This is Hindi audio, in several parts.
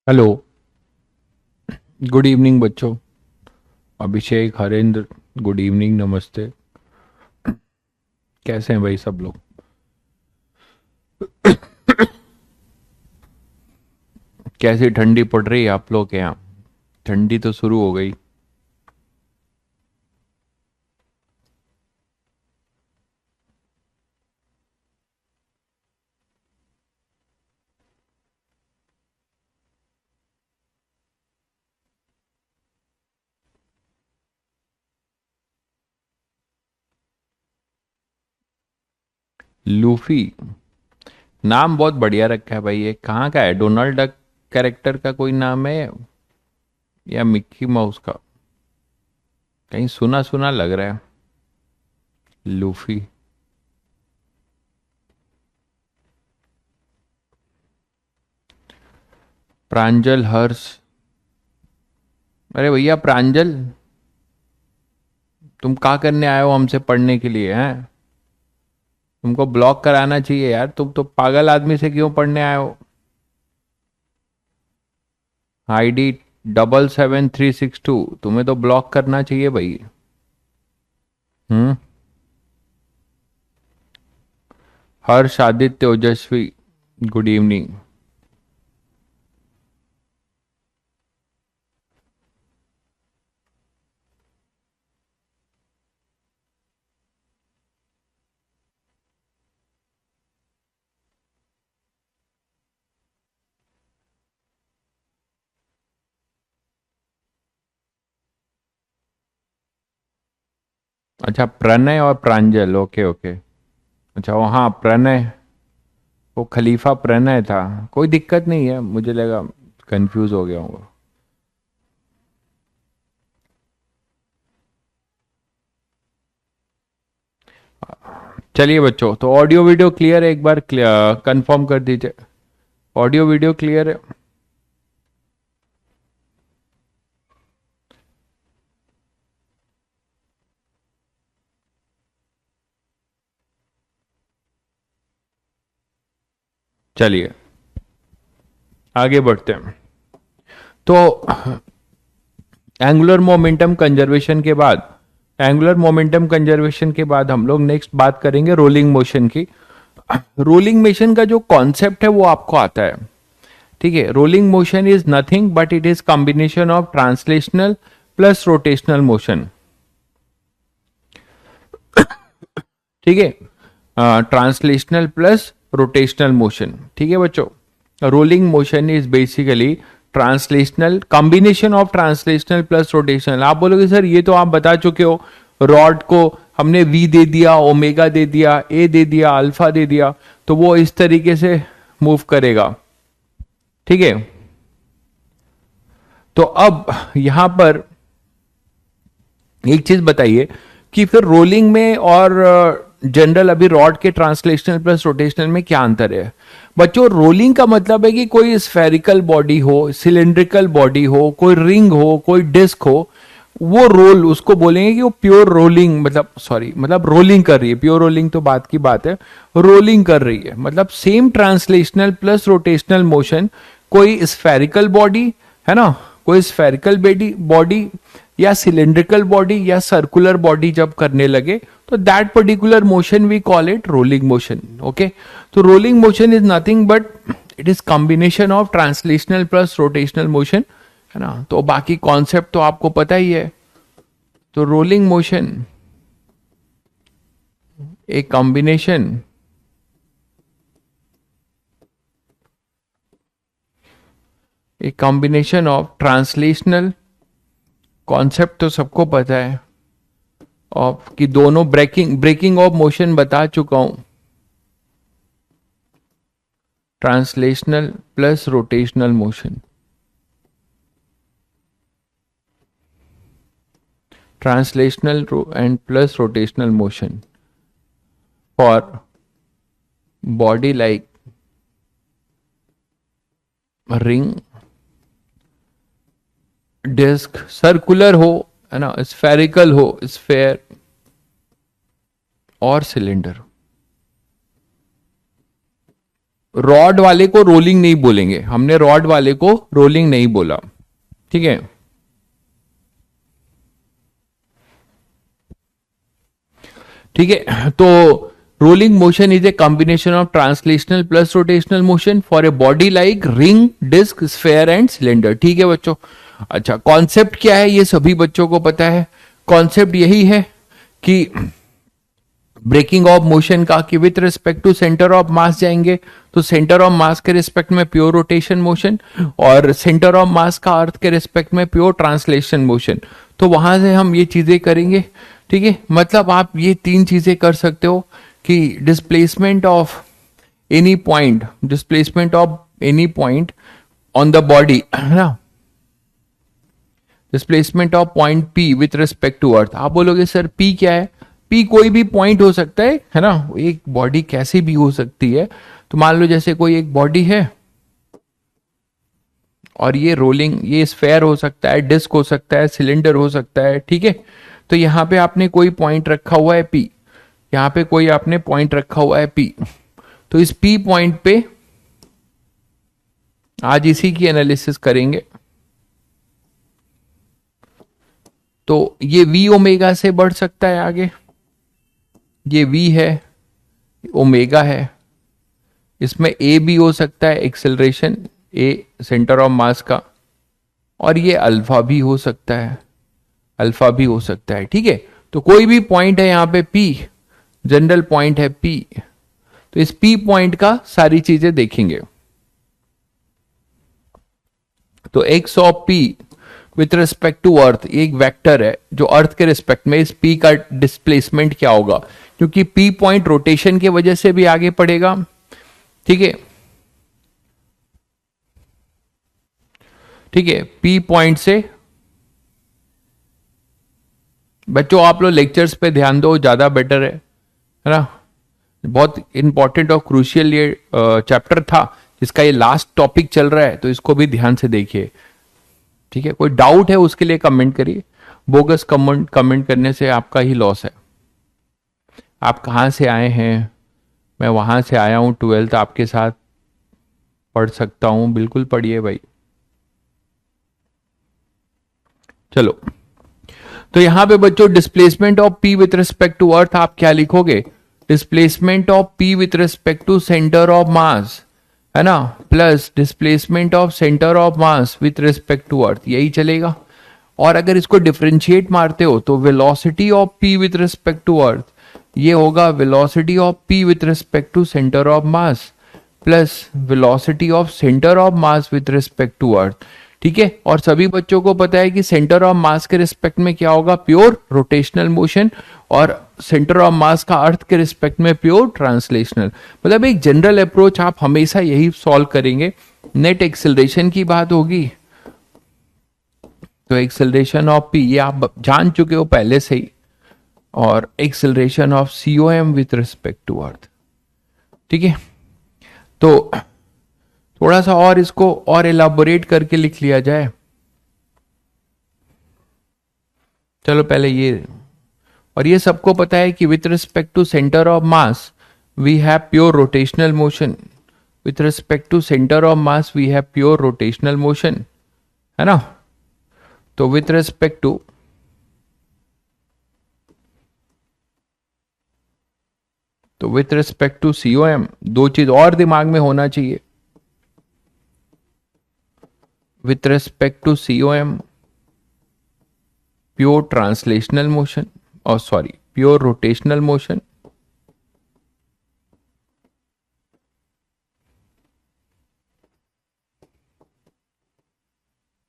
हेलो। गुड इवनिंग बच्चों। अभिषेक, हरेंद्र, गुड इवनिंग, नमस्ते। कैसे हैं भाई सब लोग? कैसी ठंडी पड़ रही है आप लोग के यहाँ? ठंडी तो शुरू हो गई। लूफी नाम बहुत बढ़िया रखा है भाई। ये कहाँ का है? डोनाल्ड डक कैरेक्टर का कोई नाम है या मिक्की माउस का? कहीं सुना सुना लग रहा है। लूफी। प्रांजल, हर्ष। अरे भैया प्रांजल, तुम क्या करने आए हो हमसे पढ़ने के लिए हैं? तुमको ब्लॉक कराना चाहिए यार। तुम तो पागल आदमी से क्यों पढ़ने आए हो? आईडी 77362, तुम्हें तो ब्लॉक करना चाहिए भाई। हम्म। हर्ष, आदित्य, ओजस्वी, गुड इवनिंग। अच्छा, प्रणय और प्रांजल, ओके ओके। अच्छा वो, हाँ प्रणय। वो खलीफा प्रणय था। कोई दिक्कत नहीं है, मुझे लगा कंफ्यूज हो गया हूँ। चलिए बच्चों, तो ऑडियो वीडियो क्लियर है? एक बार कंफर्म कर दीजिए। ऑडियो वीडियो क्लियर है? चलिए आगे बढ़ते हैं। तो एंगुलर मोमेंटम कंजर्वेशन के बाद, एंगुलर मोमेंटम कंजर्वेशन के बाद हम लोग नेक्स्ट बात करेंगे रोलिंग मोशन की। रोलिंग मोशन का जो कॉन्सेप्ट है वो आपको आता है, ठीक है? Rolling motion is nothing but it is combination of translational plus rotational motion, ठीक है? ट्रांसलेशनल प्लस रोटेशनल मोशन, ठीक है बच्चों? Rolling motion is basically translational, combination of translational plus rotational. आप बोलोगे सर ये तो आप बता चुके हो, रॉड को हमने वी दे दिया, ओमेगा दे दिया, ए दे दिया, अल्फा दे दिया, तो वो इस तरीके से मूव करेगा, ठीक है? तो अब यहां पर एक चीज बताइए कि फिर रोलिंग में और जनरल अभी रॉड के ट्रांसलेशनल प्लस रोटेशनल में क्या अंतर है? बच्चों रोलिंग का मतलब है कि कोई स्फेरिकल बॉडी हो, सिलेंड्रिकल बॉडी हो, कोई रिंग हो, कोई डिस्क हो, वो रोल, उसको बोलेंगे कि वो प्योर रोलिंग, मतलब सॉरी, मतलब रोलिंग कर रही है। प्योर रोलिंग तो बात की बात है, रोलिंग कर रही है मतलब same translational plus rotational motion. कोई स्फेरिकल बॉडी है ना, कोई स्फेरिकल बॉडी या सिलेंड्रिकल बॉडी या सर्कुलर बॉडी जब करने लगे तो that particular motion we call it rolling motion, okay? तो rolling motion is nothing but it is combination of translational plus rotational motion, है ना? तो बाकी कॉन्सेप्ट तो आपको पता ही है। तो रोलिंग मोशन एक कॉम्बिनेशन, एक कॉम्बिनेशन ऑफ ट्रांसलेशनल, कॉन्सेप्ट तो सबको पता है, ऑफ कि दोनों ब्रेकिंग ब्रेकिंग ऑफ मोशन बता चुका हूं, translational plus rotational motion, translational and plus rotational motion for body like ring, disc, circular हो, है ना, स्फेरिकल हो, स्फेयर, और सिलेंडर। रॉड वाले को रोलिंग नहीं बोलेंगे, हमने रॉड वाले को रोलिंग नहीं बोला, ठीक है। ठीक है, तो rolling motion is a combination of translational plus rotational motion for a body like ring, disc, sphere and cylinder. ठीक है बच्चों। अच्छा, कॉन्सेप्ट क्या है ये सभी बच्चों को पता है। कॉन्सेप्ट यही है कि ब्रेकिंग ऑफ मोशन का कि with respect to centre of mass जाएंगे, तो सेंटर ऑफ मास के रिस्पेक्ट में प्योर रोटेशन मोशन, और सेंटर ऑफ मास का अर्थ के रिस्पेक्ट में प्योर ट्रांसलेशन मोशन। तो वहां से हम ये चीजें करेंगे, ठीक है। मतलब आप ये तीन चीजें कर सकते हो कि displacement of any point, displacement of any point on the body, है ना, displacement of point P with respect to earth. आप बोलोगे सर पी क्या है? पी कोई भी पॉइंट हो सकता है ना, एक बॉडी कैसी भी हो सकती है। तो मान लो जैसे कोई एक बॉडी है और ये रोलिंग, ये स्फेयर हो सकता है, डिस्क हो सकता है, सिलेंडर हो सकता है, ठीक है। तो यहां पे आपने कोई पॉइंट रखा हुआ है पी, यहां पे कोई आपने पॉइंट रखा हुआ है पी। तो इस पी पॉइंट पे आज इसी की एनालिसिस करेंगे। तो ये वी ओमेगा से बढ़ सकता है आगे, ये वी है, ओमेगा है, इसमें ए भी हो सकता है, acceleration A centre of mass का, और ये अल्फा भी हो सकता है, अल्फा भी हो सकता है, ठीक है। तो कोई भी पॉइंट है यहां पे पी, जनरल पॉइंट है पी, तो इस पी पॉइंट का सारी चीजें देखेंगे। तो X of P with respect to earth, एक वेक्टर है जो अर्थ के रिस्पेक्ट में, इस पी का डिस्प्लेसमेंट क्या होगा, क्योंकि पी पॉइंट रोटेशन की वजह से भी आगे पड़ेगा, ठीक है। ठीक है, पी पॉइंट से बच्चों आप लोग लेक्चर्स पे ध्यान दो, ज्यादा बेटर है ना। बहुत इंपॉर्टेंट और क्रूशियल ये चैप्टर था, जिसका ये लास्ट टॉपिक चल रहा है, तो इसको भी ध्यान से देखिए, ठीक है। कोई डाउट है उसके लिए कमेंट करिए, बोगस कमेंट करने से आपका ही लॉस है। आप कहाँ से आए हैं? मैं वहां से आया हूं, 12th आपके साथ पढ़ सकता हूं, बिल्कुल पढ़िए भाई। चलो, तो यहां पे बच्चों displacement of P with respect to earth आप क्या लिखोगे? Displacement of P with respect to centre of mass, है ना, plus displacement of centre of mass with respect to earth, यही चलेगा। और अगर इसको डिफरेंशिएट मारते हो तो velocity of P with respect to earth, ये होगा velocity of P with respect to centre of mass plus velocity of centre of mass with respect to earth, ठीक है। और सभी बच्चों को पता है कि सेंटर ऑफ मास के रिस्पेक्ट में क्या होगा? प्योर रोटेशनल मोशन, और सेंटर ऑफ मास का अर्थ के रिस्पेक्ट में प्योर ट्रांसलेशनल। मतलब एक जनरल अप्रोच आप हमेशा यही सॉल्व करेंगे। नेट एक्सेलरेशन की बात होगी तो एक्सेलरेशन ऑफ पी, ये आप जान चुके हो पहले से ही, और acceleration of COM with respect to earth, ठीक है। तो थोड़ा सा और इसको और एलाबोरेट करके लिख लिया जाए। चलो पहले ये, और ये सबको पता है कि with respect to centre of mass we have pure rotational motion, with respect to centre of mass we have pure rotational motion, है ना। तो विथ रिस्पेक्ट टू COM, दो चीज और दिमाग में होना चाहिए। With respect to COM pure translational motion, और सॉरी प्योर रोटेशनल मोशन,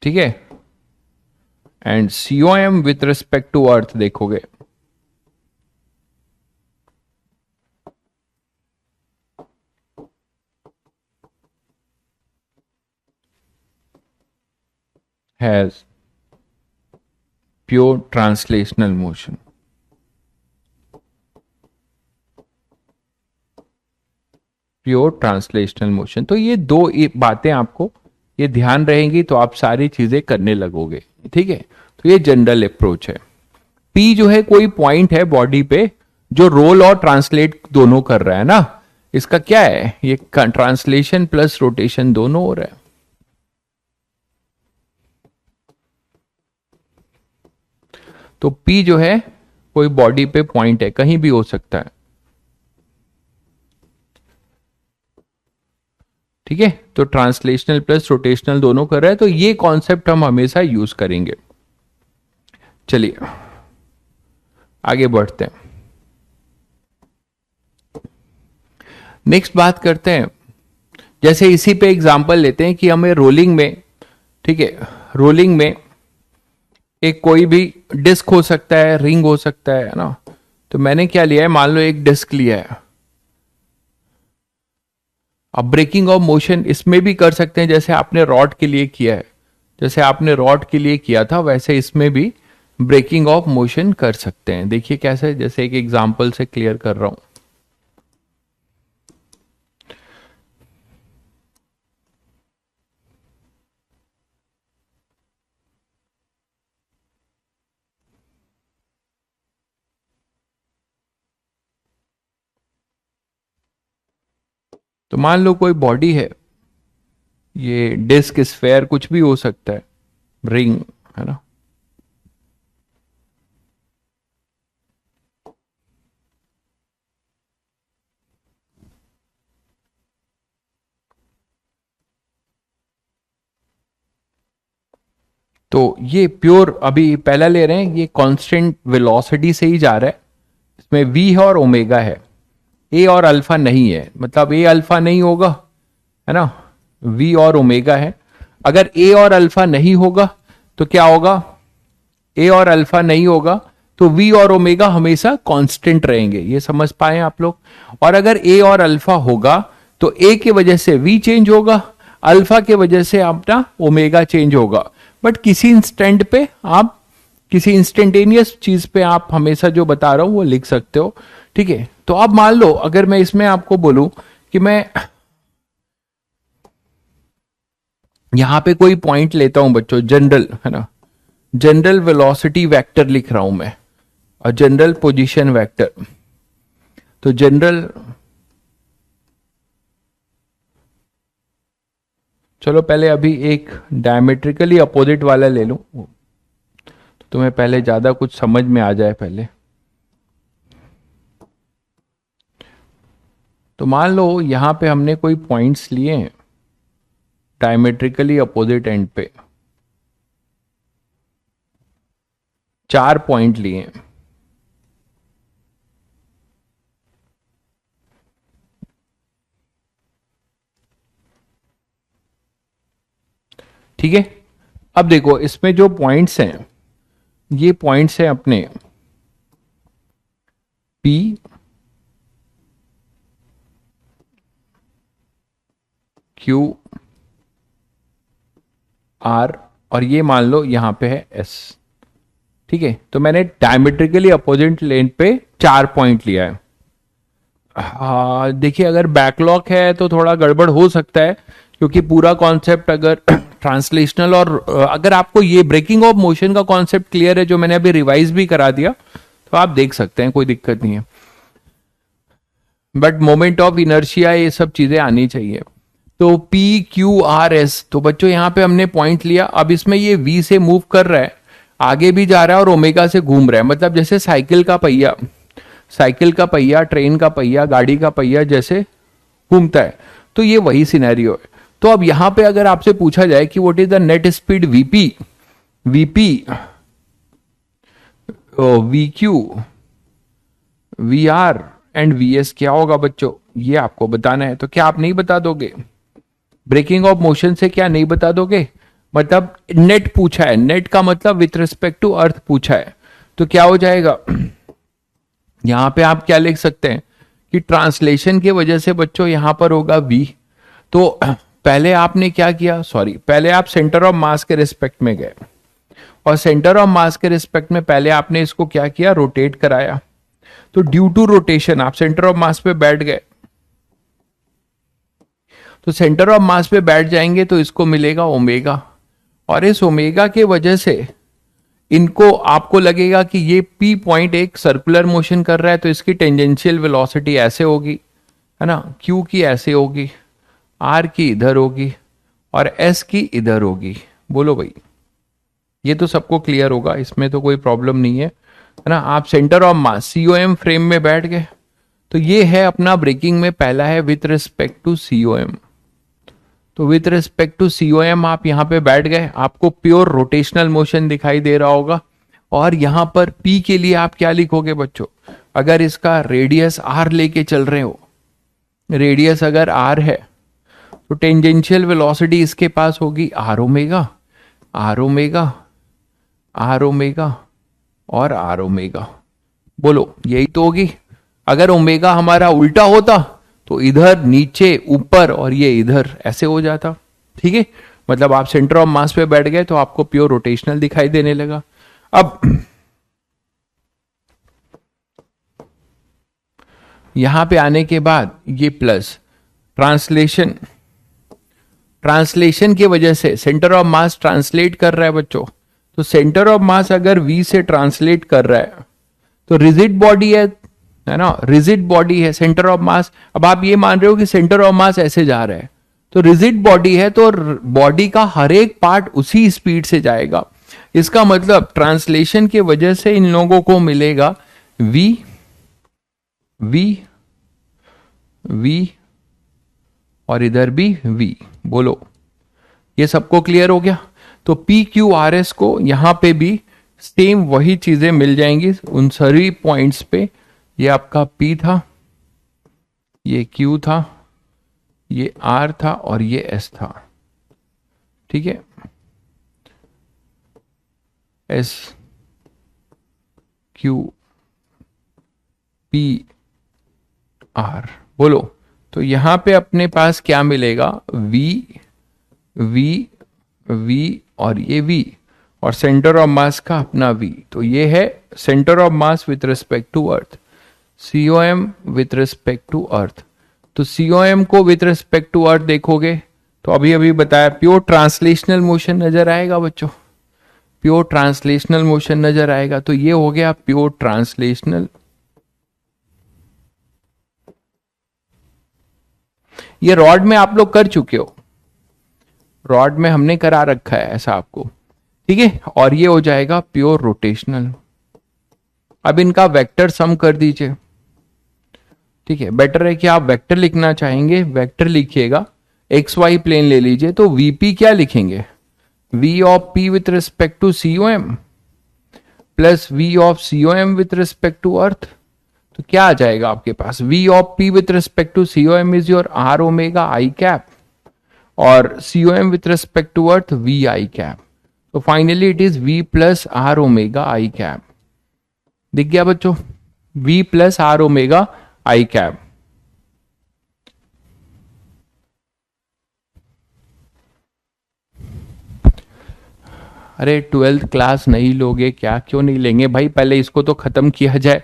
ठीक है। And COM with respect to earth देखोगे, has pure translational motion, pure translational motion. तो ये दो बातें आपको ये ध्यान रहेंगी तो आप सारी चीजें करने लगोगे, ठीक है। तो ये जनरल अप्रोच है। पी जो है कोई पॉइंट है बॉडी पे जो रोल और ट्रांसलेट दोनों कर रहा है ना, इसका क्या है, ये ट्रांसलेशन प्लस रोटेशन दोनों हो रहा है। तो P जो है कोई बॉडी पे पॉइंट है, कहीं भी हो सकता है, ठीक है। तो ट्रांसलेशनल प्लस रोटेशनल दोनों कर रहा है, तो ये कॉन्सेप्ट हम हमेशा यूज करेंगे। चलिए आगे बढ़ते हैं, नेक्स्ट बात करते हैं। जैसे इसी पे एग्जांपल लेते हैं कि हमें रोलिंग में, ठीक है, रोलिंग में एक कोई भी डिस्क हो सकता है, रिंग हो सकता है ना। तो मैंने क्या लिया है, मान लो एक डिस्क लिया है। अब ब्रेकिंग ऑफ मोशन इसमें भी कर सकते हैं, जैसे आपने रॉड के लिए किया है, जैसे आपने रॉड के लिए किया था वैसे इसमें भी ब्रेकिंग ऑफ मोशन कर सकते हैं। देखिए कैसे, जैसे एक एग्जांपल से क्लियर कर रहा हूं। तो मान लो कोई बॉडी है, ये डिस्क स्फेयर कुछ भी हो सकता है, रिंग है ना। तो ये प्योर अभी पहला ले रहे हैं, ये कांस्टेंट वेलोसिटी से ही जा रहा है, इसमें v है और ओमेगा है, ए और अल्फा नहीं है, मतलब ए अल्फा नहीं होगा, है ना, v और ओमेगा है। अगर ए और अल्फा नहीं होगा तो क्या होगा, ए और अल्फा नहीं होगा तो v और ओमेगा हमेशा कांस्टेंट रहेंगे, ये समझ पाए आप लोग। और अगर ए और अल्फा होगा तो ए के वजह से v चेंज होगा, अल्फा के वजह से अपना ओमेगा चेंज होगा। बट किसी इंस्टेंट पे आप, किसी इंस्टेंटेनियस चीज पे आप हमेशा जो बता रहा हूं वो लिख सकते हो, ठीक है। तो अब मान लो अगर मैं इसमें आपको बोलूं कि मैं यहां पे कोई पॉइंट लेता हूं बच्चों, जनरल है ना, जनरल वेलोसिटी वेक्टर लिख रहा हूं मैं, और जनरल पोजीशन वेक्टर। तो जनरल, चलो पहले अभी एक डायमेट्रिकली अपोजिट वाला ले लूं, तो तुम्हें पहले ज्यादा कुछ समझ में आ जाए पहले। तो मान लो यहां पे हमने कोई पॉइंट्स लिए हैं डायमेट्रिकली अपोजिट एंड पे, 4 पॉइंट लिए हैं। ठीक है, अब देखो इसमें जो पॉइंट्स हैं, ये पॉइंट्स हैं अपने P, Q, R, और ये मान लो यहां पे है S, ठीक है। तो मैंने डायमेट्रिकली अपोजिट लेन पे 4 पॉइंट लिया है। हाँ देखिए, अगर बैकलॉग है तो थोड़ा गड़बड़ हो सकता है, क्योंकि पूरा कॉन्सेप्ट अगर ट्रांसलेशनल, और अगर आपको ये ब्रेकिंग ऑफ मोशन का कॉन्सेप्ट क्लियर है, जो मैंने अभी रिवाइज भी करा दिया, तो आप देख सकते हैं, कोई दिक्कत नहीं है। बट मोमेंट ऑफ इनर्शिया ये सब चीजें आनी चाहिए। तो P Q R S, तो बच्चों यहां पे हमने पॉइंट लिया। अब इसमें ये V से मूव कर रहा है, आगे भी जा रहा है और ओमेगा से घूम रहा है, मतलब जैसे साइकिल का पहिया, साइकिल का पहिया, ट्रेन का पहिया, गाड़ी का पहिया जैसे घूमता है, तो ये वही सिनेरियो है। तो अब यहां पे अगर आपसे पूछा जाए कि what is the net speed VP, VP, VQ, VR and VS क्या होगा बच्चों, ये आपको बताना है। तो क्या आप नहीं बता दोगे, ब्रेकिंग ऑफ मोशन से क्या नहीं बता दोगे, मतलब नेट पूछा है, नेट का मतलब विथ रिस्पेक्ट टू अर्थ पूछा है, तो क्या हो जाएगा, यहां पे आप क्या लिख सकते हैं कि ट्रांसलेशन की वजह से बच्चों यहां पर होगा V। तो पहले आपने क्या किया, सॉरी, पहले आप सेंटर ऑफ मास के रिस्पेक्ट में गए, और सेंटर ऑफ मास के रिस्पेक्ट में पहले आपने इसको क्या किया, रोटेट कराया। तो ड्यू टू रोटेशन आप सेंटर ऑफ मास पे बैठ गए, तो सेंटर ऑफ मास पे बैठ जाएंगे तो इसको मिलेगा ओमेगा, और इस ओमेगा के वजह से इनको आपको लगेगा कि ये P पॉइंट एक सर्कुलर मोशन कर रहा है, तो इसकी टेंजेंशियल वेलोसिटी ऐसे होगी, है ना, Q की ऐसे होगी, R की इधर होगी और S की इधर होगी। बोलो भाई, ये तो सबको क्लियर होगा, इसमें तो कोई प्रॉब्लम नहीं है ना। आप centre of mass COM frame में बैठ गए, तो ये है अपना ब्रेकिंग में पहला है विथ रिस्पेक्ट टू COM। तो विथ रिस्पेक्ट टू COM आप यहां पे बैठ गए, आपको प्योर रोटेशनल मोशन दिखाई दे रहा होगा। और यहां पर P के लिए आप क्या लिखोगे बच्चों, अगर इसका रेडियस R लेके चल रहे हो, रेडियस अगर R है तो टेंजेंशियल वेलोसिटी इसके पास होगी R omega, R omega, R omega और R ओमेगा। बोलो यही तो होगी। अगर ओमेगा हमारा उल्टा होता तो इधर नीचे ऊपर और ये इधर ऐसे हो जाता। ठीक है, मतलब आप सेंटर ऑफ मास पे बैठ गए तो आपको प्योर रोटेशनल दिखाई देने लगा। अब यहां पे आने के बाद ये प्लस ट्रांसलेशन, ट्रांसलेशन की वजह से सेंटर ऑफ मास ट्रांसलेट कर रहा है बच्चों। तो सेंटर ऑफ मास अगर V से ट्रांसलेट कर रहा है तो रिजिड बॉडी है ना, रिजिड बॉडी है सेंटर ऑफ मास। अब आप ये मान रहे हो कि सेंटर ऑफ मास ऐसे जा रहा है, तो रिजिड बॉडी है तो बॉडी का हर एक पार्ट उसी स्पीड से जाएगा। इसका मतलब ट्रांसलेशन की वजह से इन लोगों को मिलेगा V V V और इधर भी V। बोलो ये सबको क्लियर हो गया। तो PQRS को यहां पे भी सेम वही चीजें मिल जाएंगी उन सभी पॉइंट्स पे। ये आपका P था, ये Q था, ये R था और ये S था। ठीक है, S Q P R। बोलो तो यहां पे अपने पास क्या मिलेगा, V V V और ये V और सेंटर ऑफ मास का अपना V। तो ये है centre of mass with respect to earth, COM with respect to earth. तो COM को विथ रिस्पेक्ट टू अर्थ देखोगे तो अभी अभी बताया प्योर ट्रांसलेशनल मोशन नजर आएगा बच्चों, प्योर ट्रांसलेशनल मोशन नजर आएगा। तो ये हो गया प्योर ट्रांसलेशनल। ये रॉड में आप लोग कर चुके हो, रॉड में हमने करा रखा है ऐसा आपको। ठीक है, और ये हो जाएगा प्योर रोटेशनल। अब इनका वेक्टर सम कर दीजिए। ठीक है, बेटर है कि आप वेक्टर लिखना चाहेंगे, वेक्टर लिखिएगा, XY प्लेन ले लीजिए। तो VP क्या लिखेंगे, V of P with respect to COM plus V of COM with respect to earth. तो क्या आ जाएगा आपके पास, V of P with respect to COM is your R omega I cap और COM with respect to earth V I cap. तो finally it is V plus R omega I cap. दिख गया बच्चों, V plus R omega I cap. अरे 12th क्लास नहीं लोगे क्या, क्यों नहीं लेंगे भाई, पहले इसको तो खत्म किया जाए।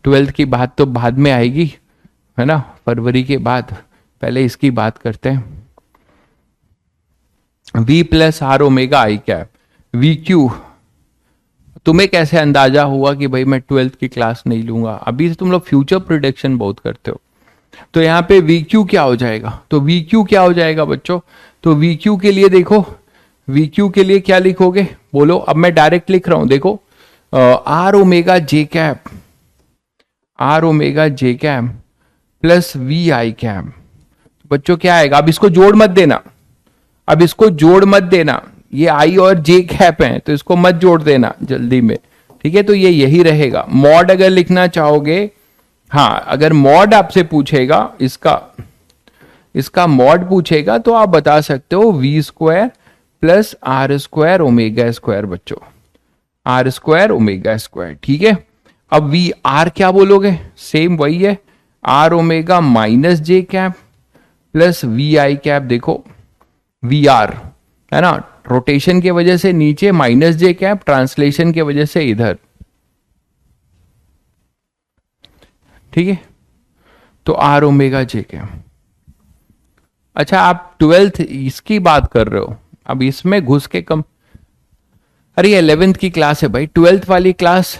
12th की बात तो बाद में आएगी, है ना, फरवरी के बाद, पहले इसकी बात करते हैं। V plus R omega I cap, VQ। तुम्हें कैसे अंदाजा हुआ कि भाई मैं 12th की क्लास नहीं लूंगा, अभी से तुम लोग फ्यूचर प्रोडिक्शन बहुत करते हो। तो यहाँ पे VQ क्या हो जाएगा, तो VQ क्या हो जाएगा बच्चों, तो VQ के लिए देखो, VQ के लिए क्या लिखोगे, बोलो। अब मैं डायरेक्ट लिख रहा हूं, देखो, R omega J cap, R omega J cap plus V I cap. बच्चों क्या आएगा, अब इसको जोड़ मत देना, अब इसको जोड़ मत देना, ये I और J कैप है तो इसको मत जोड़ देना जल्दी में। ठीक है, तो ये यही रहेगा। मॉड अगर लिखना चाहोगे, हाँ, अगर मॉड आपसे पूछेगा, इसका मॉड पूछेगा तो आप बता सकते हो V square plus R square omega square बच्चों, R स्क्वायर ओमेगा स्क्वायर। ठीक है, अब V R क्या बोलोगे, सेम वही है, R omega minus J cap plus V I cap. देखो V R है ना, रोटेशन की वजह से नीचे माइनस J कैप, ट्रांसलेशन की वजह से इधर। ठीक है, तो R ओमेगा J कैप। अच्छा, आप 12th इसकी बात कर रहे हो, अब इसमें घुस के कम, अरे 11th की क्लास है भाई, 12th वाली क्लास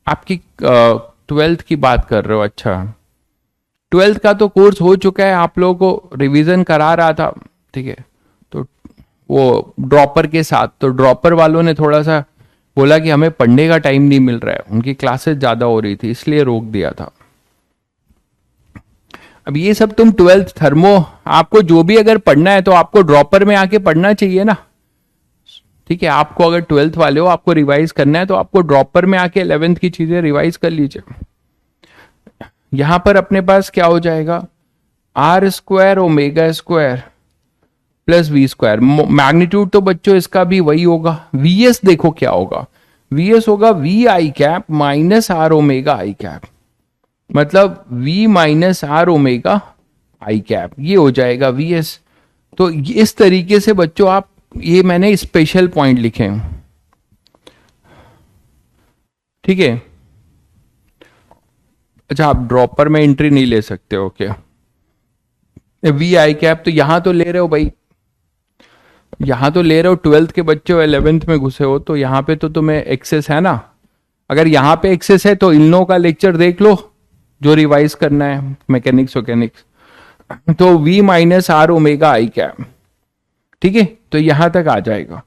आपकी 12th की बात कर रहे हो। अच्छा, ट्वेल्थ का तो कोर्स हो चुका है, आप लोगों को रिवीजन करा रहा था, ठीक है, तो वो ड्रॉपर के साथ, तो ड्रॉपर वालों ने थोड़ा सा बोला कि हमें पढ़ने का टाइम नहीं मिल रहा है, उनकी क्लासेस ज्यादा हो रही थी इसलिए रोक दिया था। अब ये सब तुम ट्वेल्थ थर्मो, आपको जो भी अगर पढ़ना है तो आपको ड्रॉपर में आके पढ़ना चाहिए ना, ठीक है। आपको अगर ट्वेल्थ वाले हो, आपको रिवाइज करना है तो आपको ड्रॉपर में आके 11th की चीजें रिवाइज कर लीजिए। यहां पर अपने पास क्या हो जाएगा, R square omega square plus V square. Magnitude तो बच्चों इसका भी वही होगा। वीएस देखो क्या होगा, वीएस होगा V I cap minus R omega I cap, मतलब v minus R omega I cap, ये हो जाएगा वीएस। तो इस तरीके से बच्चों आप, ये मैंने स्पेशल पॉइंट लिखे हैं, ठीक है। अच्छा, आप ड्रॉपर में एंट्री नहीं ले सकते हो क्या, वी आई कैप तो यहां तो ले रहे हो भाई, यहां तो ले रहे हो, ट्वेल्थ के बच्चे हो, 11th में घुसे हो, तो यहां पे तो तुम्हें एक्सेस है ना। अगर यहां पे एक्सेस है तो इन लोगों का लेक्चर देख लो जो रिवाइज करना है, मैकेनिक्स वैकेनिक्स, तो v minus R omega I cap, ठीक है, तो यहां तक आ जाएगा।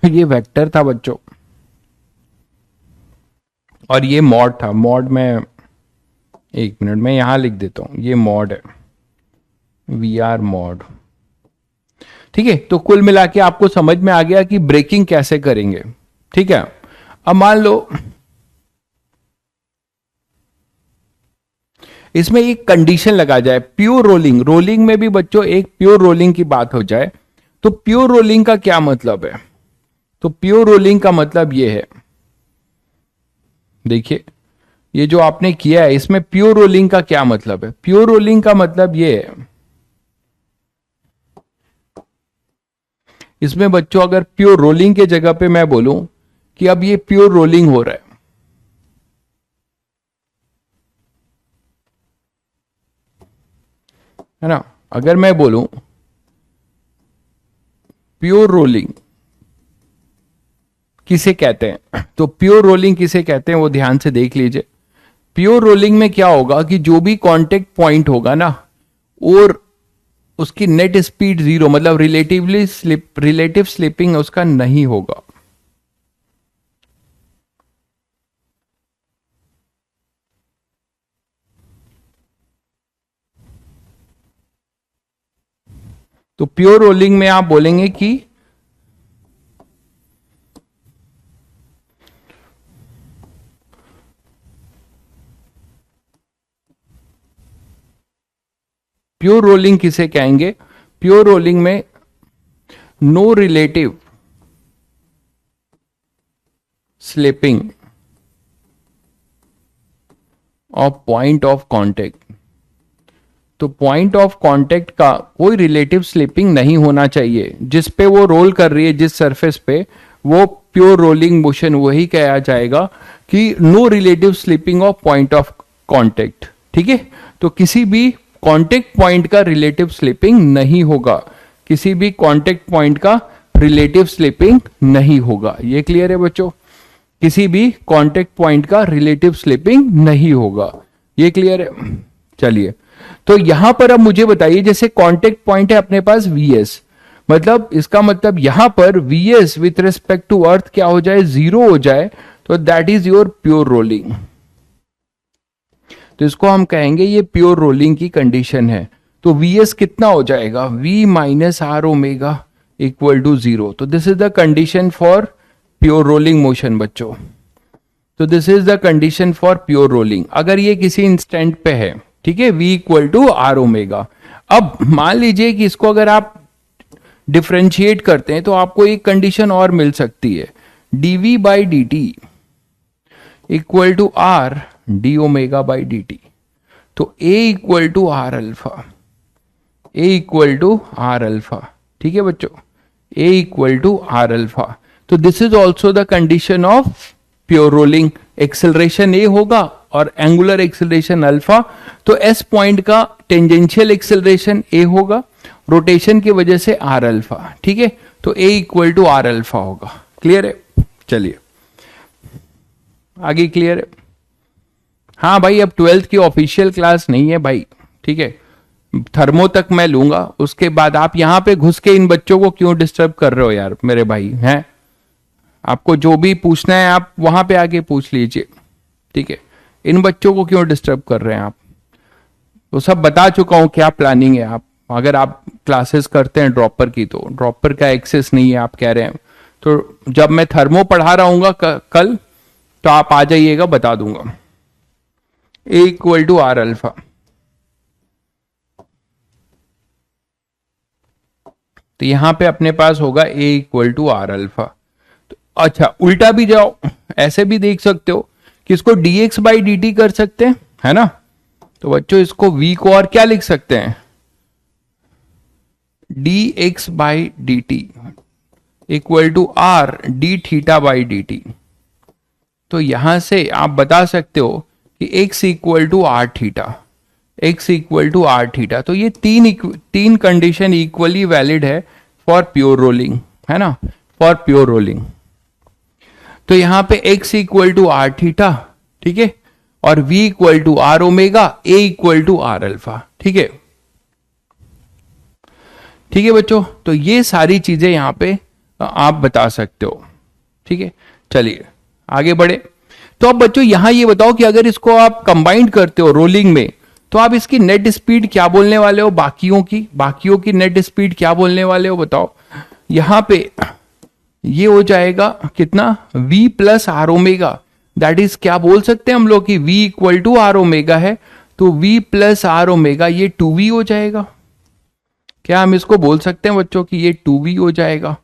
ये वेक्टर था बच्चों, और ये मॉड था। मॉड में, एक मिनट में यहां लिख देता हूं, ये मॉड है, वी आर मॉड, ठीक है। तो कुल मिला के आपको समझ में आ गया कि ब्रेकिंग कैसे करेंगे, ठीक है। अब मान लो इसमें एक कंडीशन लगा जाए, प्योर रोलिंग, रोलिंग में भी बच्चों एक प्योर रोलिंग की बात हो जाए, तो प्योर रोलिंग का क्या मतलब है, तो प्योर रोलिंग का मतलब ये है, देखिए ये जो आपने किया है इसमें प्योर रोलिंग का क्या मतलब है। प्योर रोलिंग का मतलब ये है, इसमें बच्चों अगर प्योर रोलिंग के जगह पे मैं बोलूं कि अब ये प्योर रोलिंग हो रहा है ना, अगर मैं बोलूं प्योर रोलिंग किसे कहते हैं, तो प्योर रोलिंग किसे कहते हैं वो ध्यान से देख लीजिए। प्योर रोलिंग में क्या होगा कि जो भी कांटेक्ट पॉइंट होगा ना, और उसकी नेट स्पीड जीरो, मतलब रिलेटिव स्लिपिंग उसका नहीं होगा। तो प्योर रोलिंग में आप बोलेंगे कि प्योर रोलिंग किसे कहेंगे, प्योर रोलिंग में no relative slipping of point of contact. तो पॉइंट ऑफ कांटेक्ट का कोई रिलेटिव स्लिपिंग नहीं होना चाहिए, जिस पे वो रोल कर रही है, जिस सरफेस पे, वो प्योर रोलिंग मोशन वही कहा जाएगा कि no relative slipping of point of contact, ठीक है। तो किसी भी कांटेक्ट पॉइंट का रिलेटिव स्लिपिंग नहीं होगा, किसी भी कांटेक्ट पॉइंट का रिलेटिव स्लिपिंग नहीं होगा। ये क्लियर है बच्चों, किसी भी कांटेक्ट पॉइंट का रिलेटिव स्लिपिंग नहीं होगा, ये क्लियर है। चलिए, तो यहां पर अब मुझे बताइए, जैसे कांटेक्ट पॉइंट है अपने पास Vs, मतलब इसका मतलब यहां पर Vs with respect to earth क्या हो जाए, जीरो हो जाए, तो that is your pure rolling. तो इसको हम कहेंगे ये प्योर रोलिंग की कंडीशन है। तो Vs कितना हो जाएगा, V minus R omega equal to zero. तो this is the condition for pure rolling motion बच्चों। तो this is the condition for pure rolling, अगर ये किसी इंस्टेंट पे है, ठीक है, V equal to R omega. अब मान लीजिए कि इसको अगर आप डिफ्रेंशिएट करते हैं तो आपको एक कंडीशन और मिल सकती है, dv by D T equal to R D omega by D T. तो A equal to R alpha, A equal to R alpha, ठीक है बच्चों, A equal to R alpha. तो this is also the condition of pure rolling. Acceleration A होगा और एंगुलर एक्सेलरेशन अल्फा, तो S पॉइंट का टेंजेंशियल एक्सेलरेशन A होगा, रोटेशन की वजह से आर अल्फा, ठीक है। तो A equal to R alpha होगा। क्लियर है, चलिए आगे क्लियर है। हाँ भाई, अब 12th की ऑफिशियल क्लास नहीं है भाई, ठीक है, थर्मो तक मैं लूंगा, उसके बाद आप यहाँ पे घुस के इन बच्चों को क्यों डिस्टर्ब कर रहे हो यार मेरे भाई हैं। आपको जो भी पूछना है आप वहां पे आके पूछ लीजिए, ठीक है, इन बच्चों को क्यों डिस्टर्ब कर रहे हैं आप। तो सब बता चुका हूं क्या प्लानिंग है। आप अगर आप क्लासेस करते हैं ड्रॉपर की, तो ड्रॉपर का एक्सेस नहीं है आप कह रहे हैं, तो जब मैं थर्मो पढ़ा रहा हूँ कल, तो आप आ जाइएगा, बता दूंगा। ए इक्वल टू आर अल्फा, तो यहां पे अपने पास होगा ए इक्वल टू आर अल्फा। तो अच्छा, उल्टा भी जाओ, ऐसे भी देख सकते हो कि इसको dx बाई डी टी कर सकते हैं, है ना। तो बच्चों इसको v को और क्या लिख सकते हैं, dx by D T equal to R D theta by D T. तो यहां से आप बता सकते हो कि x equal to R theta, x equal to R theta. तो ये तीन कंडीशन इक्वली वैलिड है फॉर प्योर रोलिंग, है ना, फॉर प्योर रोलिंग। तो यहां पे x equal to R theta, ठीक है, और v equal to R omega, a equal to R alpha, ठीक है, ठीक है बच्चों। तो ये सारी चीजें यहां पे आप बता सकते हो, ठीक है। चलिए आगे बढ़े। तो अब बच्चों यहां ये बताओ कि अगर इसको आप कंबाइंड करते हो रोलिंग में, तो आप इसकी नेट स्पीड क्या बोलने वाले हो, बाकियों की नेट स्पीड क्या बोलने वाले हो बताओ। यहां पे ये हो जाएगा कितना, v plus R omega, that is क्या बोल सकते हैं हम लोग कि v equal to R omega है, तो v प्लस आर ओमेगा ये 2v हो जाएगा। क्या हम इसको बोल सकते हैं बच्चों कि ये 2v हो जाएगा,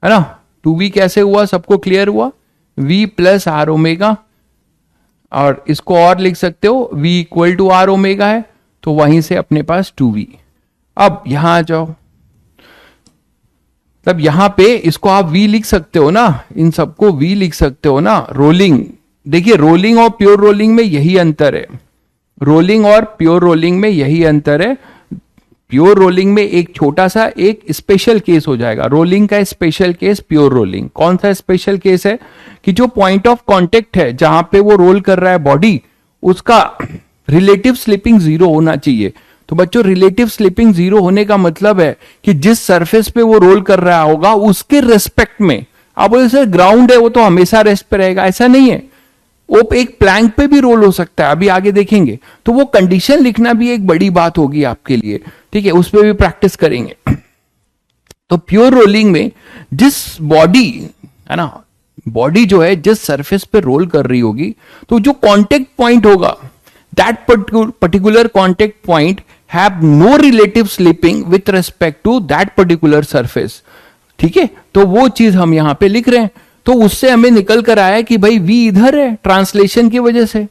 है ना। 2v कैसे हुआ, सबको क्लियर हुआ, v प्लस आर ओमेगा, और इसको और लिख सकते हो v equal to R omega है, तो वहीं से अपने पास 2v। अब यहां आ जाओ, तब यहां पे इसको आप v लिख सकते हो ना, इन सबको v लिख सकते हो ना। रोलिंग, देखिए रोलिंग और प्योर रोलिंग में यही अंतर है, रोलिंग और प्योर रोलिंग में यही अंतर है। प्योर रोलिंग में एक छोटा सा एक स्पेशल केस हो जाएगा, रोलिंग का स्पेशल केस प्योर रोलिंग। कौन सा स्पेशल केस है कि जो पॉइंट ऑफ कांटेक्ट है जहां पे वो रोल कर रहा है बॉडी, उसका रिलेटिव स्लिपिंग जीरो होना चाहिए। तो बच्चों रिलेटिव स्लिपिंग जीरो होने का मतलब है कि जिस सरफेस पे वो रोल कर रहा होगा उसके रेस्पेक्ट में, आप बोले सर ग्राउंड है वो तो हमेशा रेस्ट पे रहेगा, ऐसा नहीं है, वो एक प्लैंक पे भी रोल हो सकता है, अभी आगे देखेंगे। तो वो कंडीशन लिखना भी एक बड़ी बात होगी आपके लिए, ठीक है, उस पर भी प्रैक्टिस करेंगे। तो प्योर रोलिंग में जिस बॉडी, है ना, बॉडी जो है जिस सरफेस पे रोल कर रही होगी, तो जो कांटेक्ट पॉइंट होगा, that particular contact point have no relative slipping with respect to that particular surface, ठीक है। तो वो चीज हम यहां पे लिख रहे हैं। तो उससे हमें निकल कर आया कि भाई v इधर है ट्रांसलेशन की वजह से,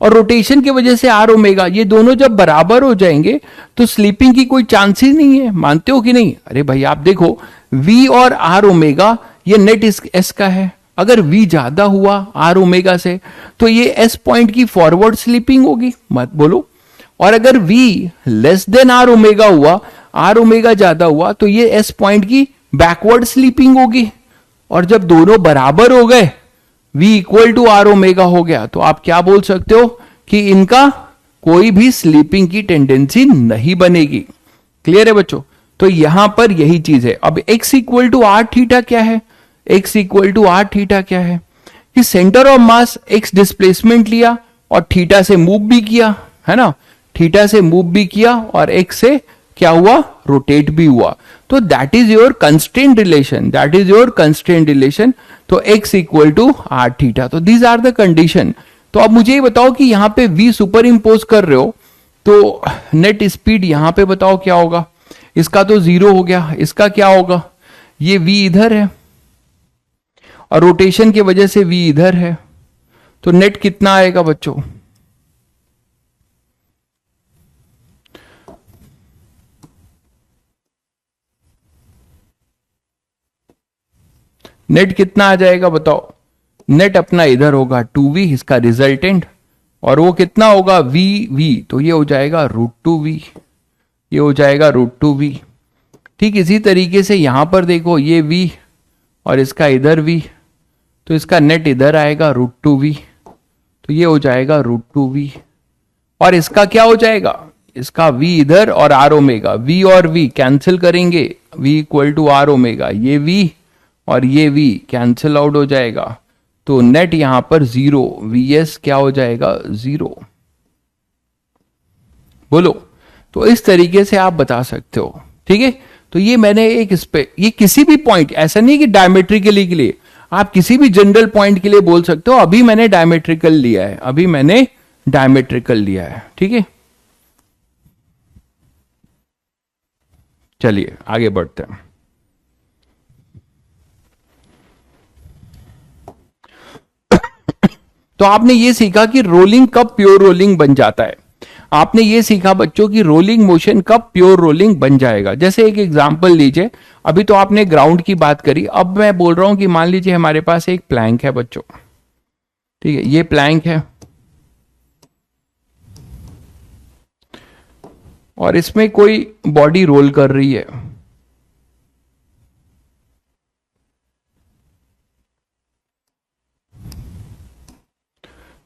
और रोटेशन की वजह से आर ओमेगा, ये दोनों जब बराबर हो जाएंगे तो स्लीपिंग की कोई चांस ही नहीं है। मानते हो कि नहीं। अरे भाई आप देखो v और आर ओमेगा ये नेट एस का है, अगर v ज्यादा हुआ आर ओमेगा से तो ये एस पॉइंट की फॉरवर्ड स्लीपिंग होगी, मत बोलो। और अगर v less than R omega हुआ, आर ओमेगा ज्यादा हुआ, तो ये एस पॉइंट की बैकवर्ड स्लीपिंग होगी। और जब दोनों बराबर हो गए, v equal to R omega हो गया, तो आप क्या बोल सकते हो कि इनका कोई भी स्लीपिंग की टेंडेंसी नहीं बनेगी। क्लियर है बच्चों। तो यहां पर यही चीज है। अब x equal to R theta क्या है, x equal to R theta क्या है कि centre of mass x displacement लिया और थीटा से मूव भी किया, है ना, थीटा से मूव भी किया और x से क्या हुआ, रोटेट भी हुआ। तो that is your constraint relation, that is your constraint relation. तो x equal to R theta, तो दीज आर द कंडीशन। तो अब मुझे ये बताओ कि यहां पे v सुपर इंपोज कर रहे हो, तो नेट स्पीड यहां पे बताओ क्या होगा। इसका तो 0 हो गया, इसका क्या होगा, ये v इधर है और रोटेशन की वजह से v इधर है, तो नेट कितना आएगा बच्चों, नेट कितना आ जाएगा बताओ। नेट अपना इधर होगा 2v, इसका रिजल्टेंट, और वो कितना होगा v, तो ये हो जाएगा √2v, ये हो जाएगा √2v। ठीक इसी तरीके से यहां पर देखो ये v और इसका इधर v, तो इसका नेट इधर आएगा √2v, तो तो ये हो जाएगा √2v। और इसका क्या हो जाएगा, इसका v इधर और r ओमेगा, v और v कैंसिल करेंगे, v equal to r omega, ये v और ये v कैंसिल आउट हो जाएगा, तो नेट यहां पर 0, vs क्या हो जाएगा 0। बोलो, तो इस तरीके से आप बता सकते हो। ठीक है, तो ये मैंने एक इस पे, ये किसी भी पॉइंट, ऐसा नहीं कि डायमेट्रिकली के लिए, आप किसी भी जनरल पॉइंट के लिए बोल सकते हो। अभी मैंने डायमेट्रिकल लिया है, अभी मैंने डायमेट्रिकल लिया है। ठीक है, चलिए आगे बढ़ते हैं। तो आपने ये सीखा कि रोलिंग कब प्योर रोलिंग बन जाता है। आपने ये सीखा बच्चों की रोलिंग मोशन कब प्योर रोलिंग बन जाएगा। जैसे एक एग्जांपल लीजिए, अभी तो आपने ग्राउंड की बात करी, अब मैं बोल रहा हूं कि मान लीजिए हमारे पास एक प्लैंक है बच्चों। ठीक है, ये प्लैंक है और इसमें कोई बॉडी रोल कर रही है।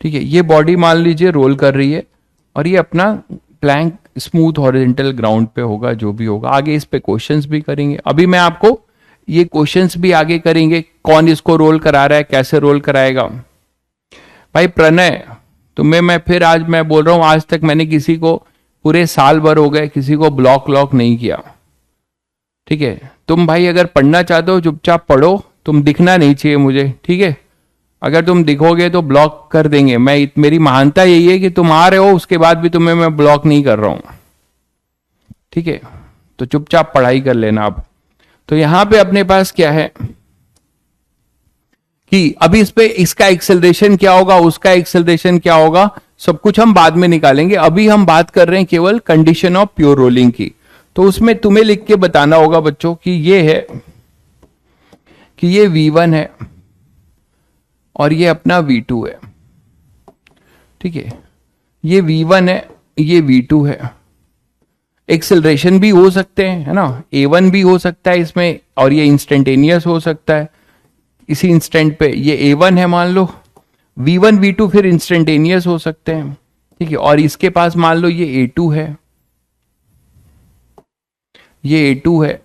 ठीक है, ये बॉडी मान लीजिए रोल कर रही है और ये अपना प्लैंक स्मूथ हॉरिजॉन्टल ग्राउंड पे होगा, जो भी होगा। आगे इस पे क्वेश्चंस भी करेंगे, अभी मैं आपको ये क्वेश्चंस भी आगे करेंगे, कौन इसको रोल करा रहा है, कैसे रोल कराएगा। भाई प्रणय, तुम्हें मैं फिर आज मैं बोल रहा हूं, आज तक मैंने किसी को पूरे साल भर हो गए किसी को ब्लॉक नहीं किया। ठीक है, तुम भाई अगर पढ़ना चाहते हो चुपचाप पढ़ो, तुम दिखना नहीं चाहिए मुझे। ठीक है, अगर तुम दिखोगे तो ब्लॉक कर देंगे। मेरी महानता यही है कि तुम आ रहे हो, उसके बाद भी तुम्हें मैं ब्लॉक नहीं कर रहा हूं। ठीक है, तो चुपचाप पढ़ाई कर लेना। अब तो यहां पे अपने पास क्या है कि अभी इस पे इसका एक्सेलरेशन क्या होगा, उसका एक्सेलरेशन क्या होगा, सब कुछ हम बाद में निकालेंगे। अभी हम बात कर रहे हैं केवल कंडीशन ऑफ प्योर रोलिंग की। तो उसमें तुम्हें लिख के बताना होगा बच्चों कि ये है कि ये V1 है और ये अपना V2 है। ठीक है, ये V1 है, ये V2 है। एक्सेलरेशन भी हो सकते हैं, है ना, A1 भी हो सकता है इसमें, और ये इंस्टेंटेनियस हो सकता है। इसी इंस्टेंट पे ये A1 है मान लो, V1 V2 फिर इंस्टेंटेनियस हो सकते हैं। ठीक है, और इसके पास मान लो ये A2 है, ये A2 है,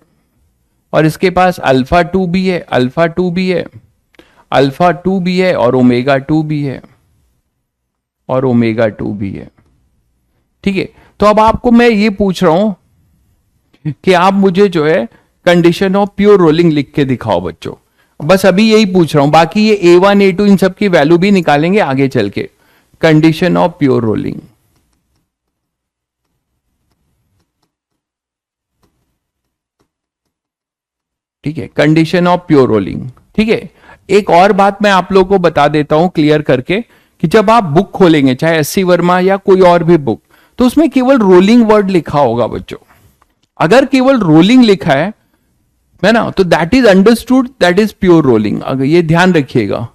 और इसके पास α2 भी है, α2 भी है, α2 भी है, और ω2 भी है, और ω2 भी है। ठीक है, तो अब आपको मैं ये पूछ रहा हूं कि आप मुझे जो है कंडीशन ऑफ प्योर रोलिंग लिख के दिखाओ बच्चों। बस अभी यही पूछ रहा हूं, बाकी ये A1 A2 इन सब की वैल्यू भी निकालेंगे आगे चल के। कंडीशन ऑफ प्योर रोलिंग, ठीक है, कंडीशन ऑफ प्योर रोलिंग। ठीक है, एक और बात मैं आप लोगों को बता देता हूं क्लियर करके, कि जब आप बुक खोलेंगे चाहे SC वर्मा या कोई और भी बुक, तो उसमें केवल रोलिंग वर्ड लिखा होगा बच्चों। अगर केवल रोलिंग लिखा है ना, तो that is understood, that is pure rolling. अगर ये ध्यान रखिएगा,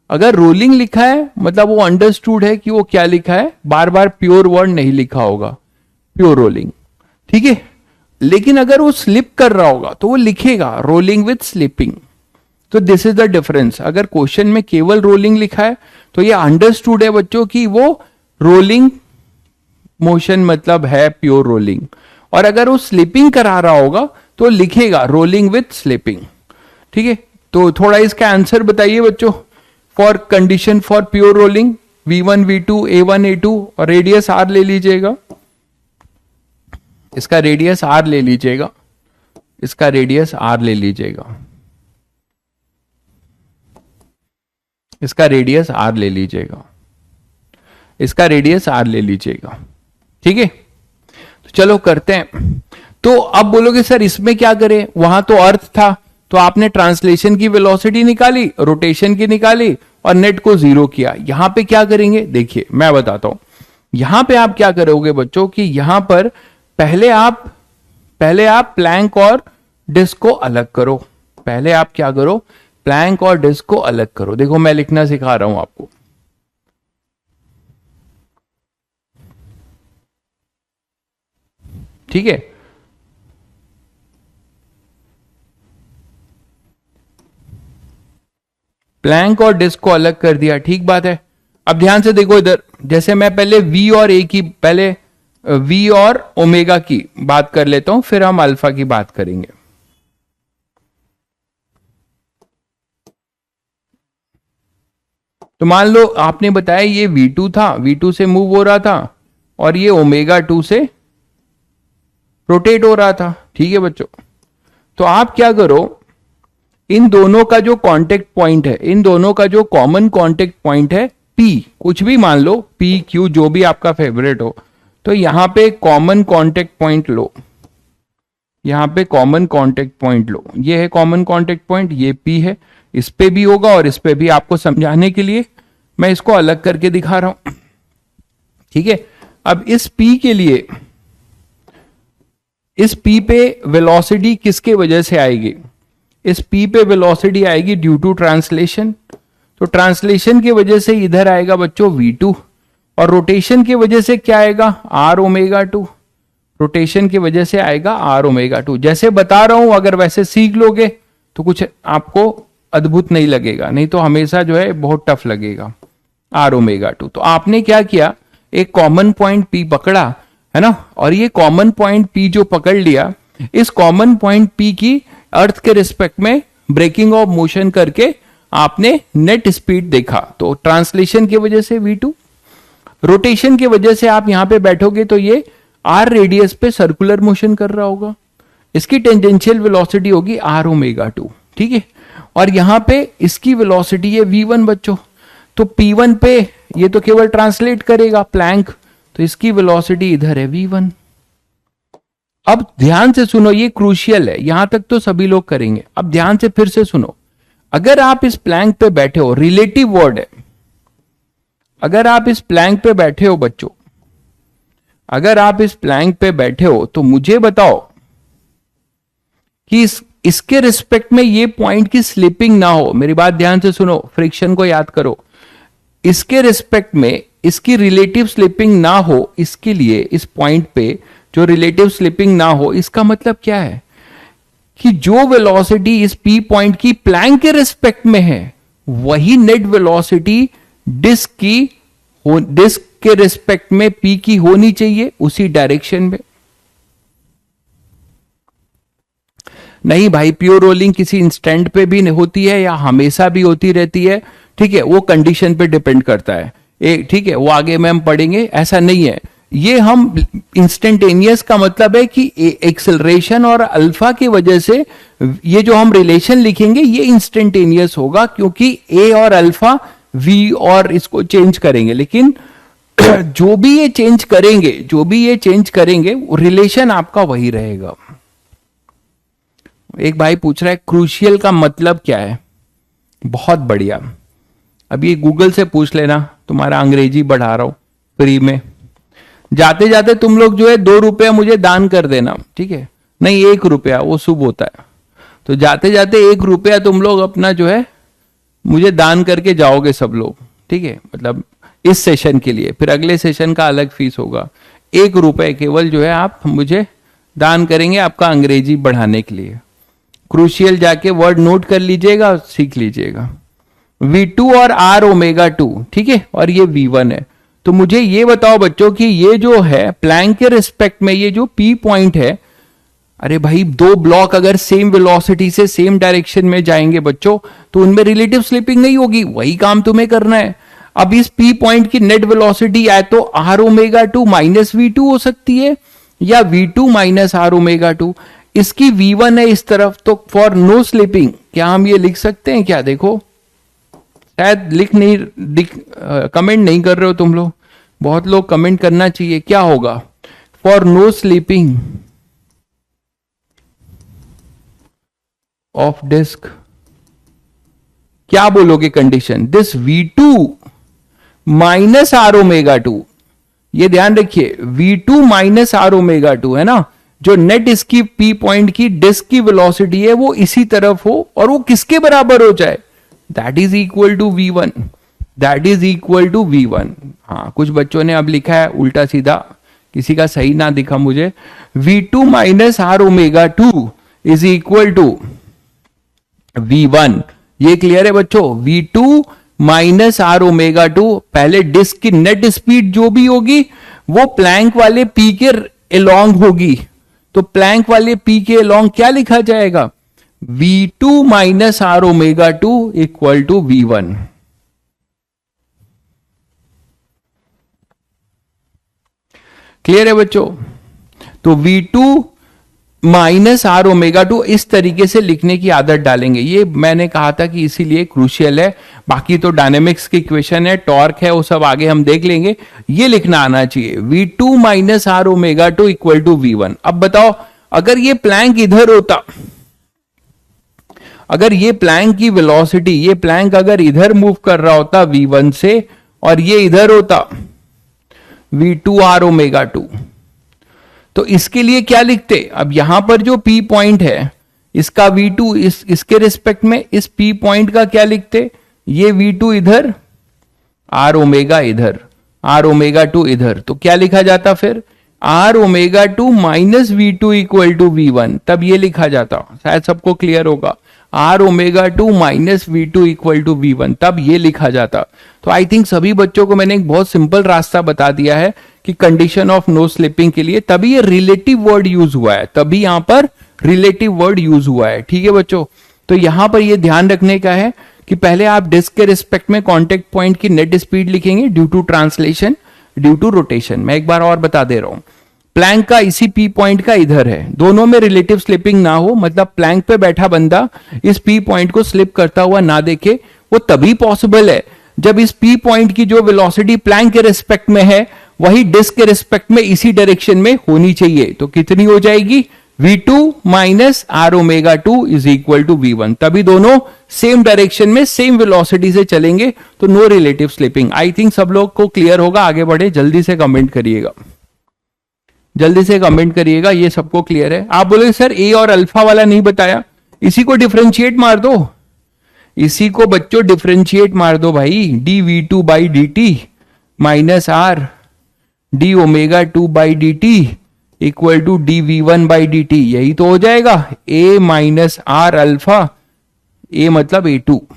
अगर रोलिंग लिखा है मतलब वो अंडरस्टूड है कि वो क्या लिखा है, बार बार प्योर वर्ड नहीं लिखा होगा, प्योर रोलिंग। ठीक है, लेकिन अगर वो स्लिप कर रहा होगा तो वो लिखेगा रोलिंग विथ स्लिपिंग। तो दिस इज द डिफरेंस। अगर क्वेश्चन में केवल रोलिंग लिखा है तो ये अंडरस्टूड है बच्चों कि वो रोलिंग मोशन मतलब है प्योर रोलिंग, और अगर वो स्लिपिंग करा रहा होगा तो लिखेगा रोलिंग विथ स्लिपिंग। ठीक है, तो थोड़ा इसका आंसर बताइए बच्चों for condition for pure rolling. V1 V2 A1 A2 और रेडियस R ले लीजिएगा, इसका रेडियस R ले लीजिएगा, इसका रेडियस R ले लीजिएगा, इसका रेडियस R ले लीजिएगा, इसका रेडियस R ले लीजिएगा। ठीक है, तो चलो करते हैं। तो अब बोलोगे सर इसमें क्या करें, वहां तो अर्थ था, तो आपने ट्रांसलेशन की वेलोसिटी निकाली, रोटेशन की निकाली और नेट को 0 किया। यहां पे क्या करेंगे, देखिए मैं बताता हूं। यहां पे आप क्या करोगे बच्चों कि यहां पर पहले आप प्लैंक और डिस्क को अलग करो। पहले आप क्या करो, प्लैंक और डिस्क को अलग करो। देखो मैं लिखना सिखा रहा हूं आपको। ठीक है, प्लैंक और डिस्क को अलग कर दिया, ठीक बात है। अब ध्यान से देखो इधर, जैसे मैं पहले V और A की, पहले V और ओमेगा की बात कर लेता हूं, फिर हम अल्फा की बात करेंगे। तो मान लो आपने बताया ये V2 था, V2 से मूव हो रहा था और ये ओमेगा 2 से रोटेट हो रहा था। ठीक है बच्चों, तो आप क्या करो, इन दोनों का जो कांटेक्ट पॉइंट है, इन दोनों का जो कॉमन कांटेक्ट पॉइंट है P, कुछ भी मान लो P Q जो भी आपका फेवरेट हो, तो यहां पे कॉमन कांटेक्ट पॉइंट लो, यहां पे कॉमन कांटेक्ट पॉइंट लो, ये है कॉमन कांटेक्ट पॉइंट, ये P है, इस पे भी होगा और इस पे भी। आपको समझाने के लिए मैं इसको अलग करके दिखा रहा हूं। ठीक है, अब इस P के लिए, इस P पे वेलोसिटी किसके वजह से आएगी? इस P पे वेलोसिटी आएगी ड्यू टू ट्रांसलेशन। तो ट्रांसलेशन की वजह से इधर आएगा बच्चों V2, और रोटेशन की वजह से क्या आएगा? R omega 2। रोटेशन की वजह से आएगा R ओमेगा 2। जैसे बता रहा हूं, अगर वैसे सीख लोगे तो कुछ आपको अद्भुत नहीं लगेगा, नहीं तो हमेशा जो है बहुत टफ लगेगा। R ओमेगा 2, तो आपने क्या किया, एक कॉमन पॉइंट P पकड़ा है ना, और ये कॉमन पॉइंट P जो पकड़ लिया, इस कॉमन पॉइंट P की अर्थ के रिस्पेक्ट में ब्रेकिंग ऑफ मोशन करके आपने नेट स्पीड देखा। तो ट्रांसलेशन की वजह से V2, रोटेशन की वजह से आप यहां पे बैठोगे तो ये R रेडियस पे सर्कुलर मोशन कर रहा होगा, इसकी टेंजेंशियल वेलोसिटी होगी R ओमेगा 2। ठीक है, और यहां पे इसकी वेलोसिटी है V1 बच्चों, तो P1 पे ये तो केवल ट्रांसलेट करेगा प्लैंक, तो इसकी वेलोसिटी इधर है V1। अब ध्यान से सुनो, ये क्रूशियल है, यहां तक तो सभी लोग करेंगे। अब ध्यान से फिर से सुनो, अगर आप इस प्लैंक पे बैठे हो, रिलेटिव वर्ड है, अगर आप इस प्लैंक पे बैठे हो बच्चों, अगर आप इस प्लैंक पे बैठे हो, तो मुझे बताओ कि इसके रिस्पेक्ट में ये पॉइंट की स्लिपिंग ना हो। मेरी बात ध्यान से सुनो, फ्रिक्शन को याद करो, इसके रिस्पेक्ट में इसकी रिलेटिव स्लिपिंग ना हो, इसके लिए इस पॉइंट पे जो रिलेटिव स्लिपिंग ना हो, इसका मतलब क्या है कि जो वेलोसिटी इस P पॉइंट की प्लैंक के रिस्पेक्ट में है, वही नेट वेलोसिटी डिस्क की डिस्क के रिस्पेक्ट में P की होनी चाहिए, उसी डायरेक्शन में। नहीं भाई, प्योर रोलिंग किसी इंस्टेंट पे भी होती है या हमेशा भी होती रहती है। ठीक है, वो कंडीशन पे डिपेंड करता है, ठीक है, वो आगे में हम पढ़ेंगे, ऐसा नहीं है। ये हम इंस्टेंटेनियस का मतलब है कि एक्सेलरेशन और अल्फा की वजह से ये जो हम रिलेशन लिखेंगे ये इंस्टेंटेनियस होगा, क्योंकि ए और अल्फा वी और इसको चेंज करेंगे, लेकिन जो भी ये चेंज करेंगे, जो भी ये चेंज करेंगे, रिलेशन आपका वही रहेगा। एक भाई पूछ रहा है क्रूशियल का मतलब क्या है? बहुत बढ़िया, अभी गूगल से पूछ लेना, तुम्हारा अंग्रेजी बढ़ा रहा हूं फ्री में। जाते जाते तुम लोग जो है 2 रुपया मुझे दान कर देना, ठीक है, नहीं 1 रुपया, वो शुभ होता है। तो जाते जाते 1 रुपया तुम लोग अपना जो है मुझे दान करके जाओगे सब लोग, ठीक है, मतलब इस सेशन के लिए, फिर अगले सेशन का अलग फीस होगा। 1 रुपये केवल जो है आप मुझे दान करेंगे आपका अंग्रेजी बढ़ाने के लिए। क्रूशियल जाके वर्ड नोट कर लीजिएगा, सीख लीजिएगा। V2 और R ओमेगा 2, ठीक है, और ये V1 है। तो मुझे ये बताओ बच्चों कि ये जो है प्लैंक के रिस्पेक्ट में ये जो P पॉइंट है, अरे भाई 2 ब्लॉक अगर सेम वेलोसिटी से सेम डायरेक्शन में जाएंगे बच्चों, तो उनमें रिलेटिव स्लिपिंग नहीं होगी, वही काम तुम्हें करना है। अब इस P पॉइंट की नेट वेलोसिटी या तो R ओमेगा 2 माइनस V2 हो सकती है, या V2 माइनस R ओमेगा 2। इसकी V1 है इस तरफ, तो फॉर नो स्लिपिंग क्या हम ये लिख सकते हैं क्या? देखो शायद कमेंट नहीं कर रहे हो तुम लोग, बहुत लोग कमेंट करना चाहिए। क्या होगा? For no slipping of disc, क्या बोलोगे condition? This V2 minus R omega 2, ये ध्यान रखिए, V2 माइनस R ओमेगा 2 है ना, जो नेट इसकी P पॉइंट की डिस्क की वेलोसिटी है वो इसी तरफ हो, और वो किसके बराबर हो जाए? That is equal to V1, that is equal to V1। हाँ, कुछ बच्चों ने अब लिखा है उल्टा सीधा, किसी का सही ना दिखा मुझे। V2 minus R omega 2 is equal to V1, ये क्लियर है बच्चों? V2 minus R omega two, पहले डिस्क की नेट स्पीड जो भी होगी वो प्लैंक वाले पी के एलोंग होगी, तो प्लैंक वाले पी के एलोंग क्या लिखा जाएगा, v2 minus R omega two equal to v1। Clear है बच्चों? तो v2 minus R omega to इस तरीके से लिखने की आदत डालेंगे। ये मैंने कहा था कि इसीलिए क्रूशियल है, बाकी तो डायनेमिक्स की इक्वेशन है, टॉर्क है, वो सब आगे हम देख लेंगे। ये लिखना आना चाहिए, v2 minus R omega two equal to v1। अब बताओ अगर ये प्लैंक इधर होता, अगर ये प्लैंक की वेलोसिटी, ये प्लैंक अगर इधर मूव कर रहा होता v1 से और ये इधर होता v2 आर ओमेगा टू, तो इसके लिए क्या लिखते, अब यहां पर जो P पॉइंट है इसका V2 इसके रिस्पेक्ट में इस P पॉइंट का क्या लिखते, ये V2 इधर, R ओमेगा इधर, R ओमेगा टू इधर, तो क्या लिखा जाता फिर R omega two minus V2 equal to V1, तब ये लिखा जाता, शायद सबको क्लियर होगा, R omega two minus V2 equal to V1, तब ये लिखा जाता। तो आई थिंक सभी बच्चों को मैंने एक बहुत सिंपल रास्ता बता दिया है कि कंडीशन ऑफ नो स्लिपिंग के लिए तभी ये रिलेटिव वर्ड यूज हुआ है, तभी यहां पर रिलेटिव वर्ड यूज हुआ है। ठीक है बच्चों, तो यहां पर ये ध्यान रखने का है कि पहले आप डिस्क के रिस्पेक्ट में कांटेक्ट पॉइंट की नेट स्पीड लिखेंगे due to translation, due to rotation. मैं एक बार और बता दे रहा हूं, प्लैंक का इसी पी पॉइंट का इधर है, दोनों में रिलेटिव स्लिपिंग ना हो, मतलब प्लैंक पे बैठा बंदा इस पी पॉइंट को स्लिप करता हुआ ना देखे, वो तभी पॉसिबल है जब इस पी पॉइंट की जो वेलोसिटी प्लैंक के रिस्पेक्ट में है वही डिस्क के रिस्पेक्ट में इसी डायरेक्शन में होनी चाहिए। तो कितनी हो जाएगी, v2 minus R omega two is equal to v1, तभी दोनों सेम डायरेक्शन में सेम वेलोसिटी से चलेंगे, तो no relative slipping. I think सब लोग को क्लियर होगा। आगे बढ़े, जल्दी से कमेंट करिएगा, जल्दी से कमेंट करिएगा, ये सबको क्लियर है। आप बोले सर ए और अल्फा वाला नहीं बताया, इसी को डिफरेंशिएट मार दो, इसी को बच्चों डिफरेंशिएट मार दो भाई, D V two by D T minus R D omega two by D T equal to D V one by D T, यही तो हो जाएगा A minus R alpha, A मतलब A two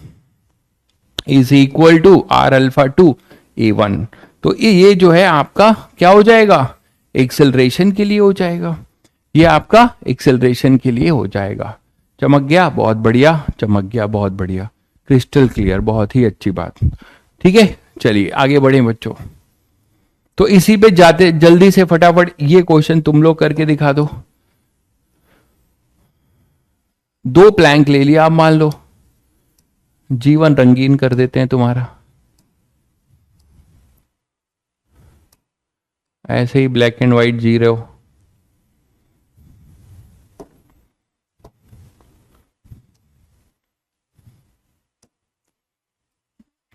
is equal to R alpha two A one. तो ये जो है आपका क्या हो जाएगा, एक्सेलरेशन के लिए हो जाएगा, ये आपका एक्सेलरेशन के लिए हो जाएगा। चमक गया, बहुत बढ़िया, चमक गया, बहुत बढ़िया, क्रिस्टल क्लियर, बहुत ही अच्छी बात। ठीक है, चलिए आगे बढ़े बच्चों। तो इसी पे जाते जल्दी से फटाफट ये क्वेश्चन तुम लोग करके दिखा दो। दो प्लैंक ले लिया आप, मान लो जीवन रंगीन कर देते हैं तुम्हारा, ऐसे ही ब्लैक एंड व्हाइट जी रहे हो।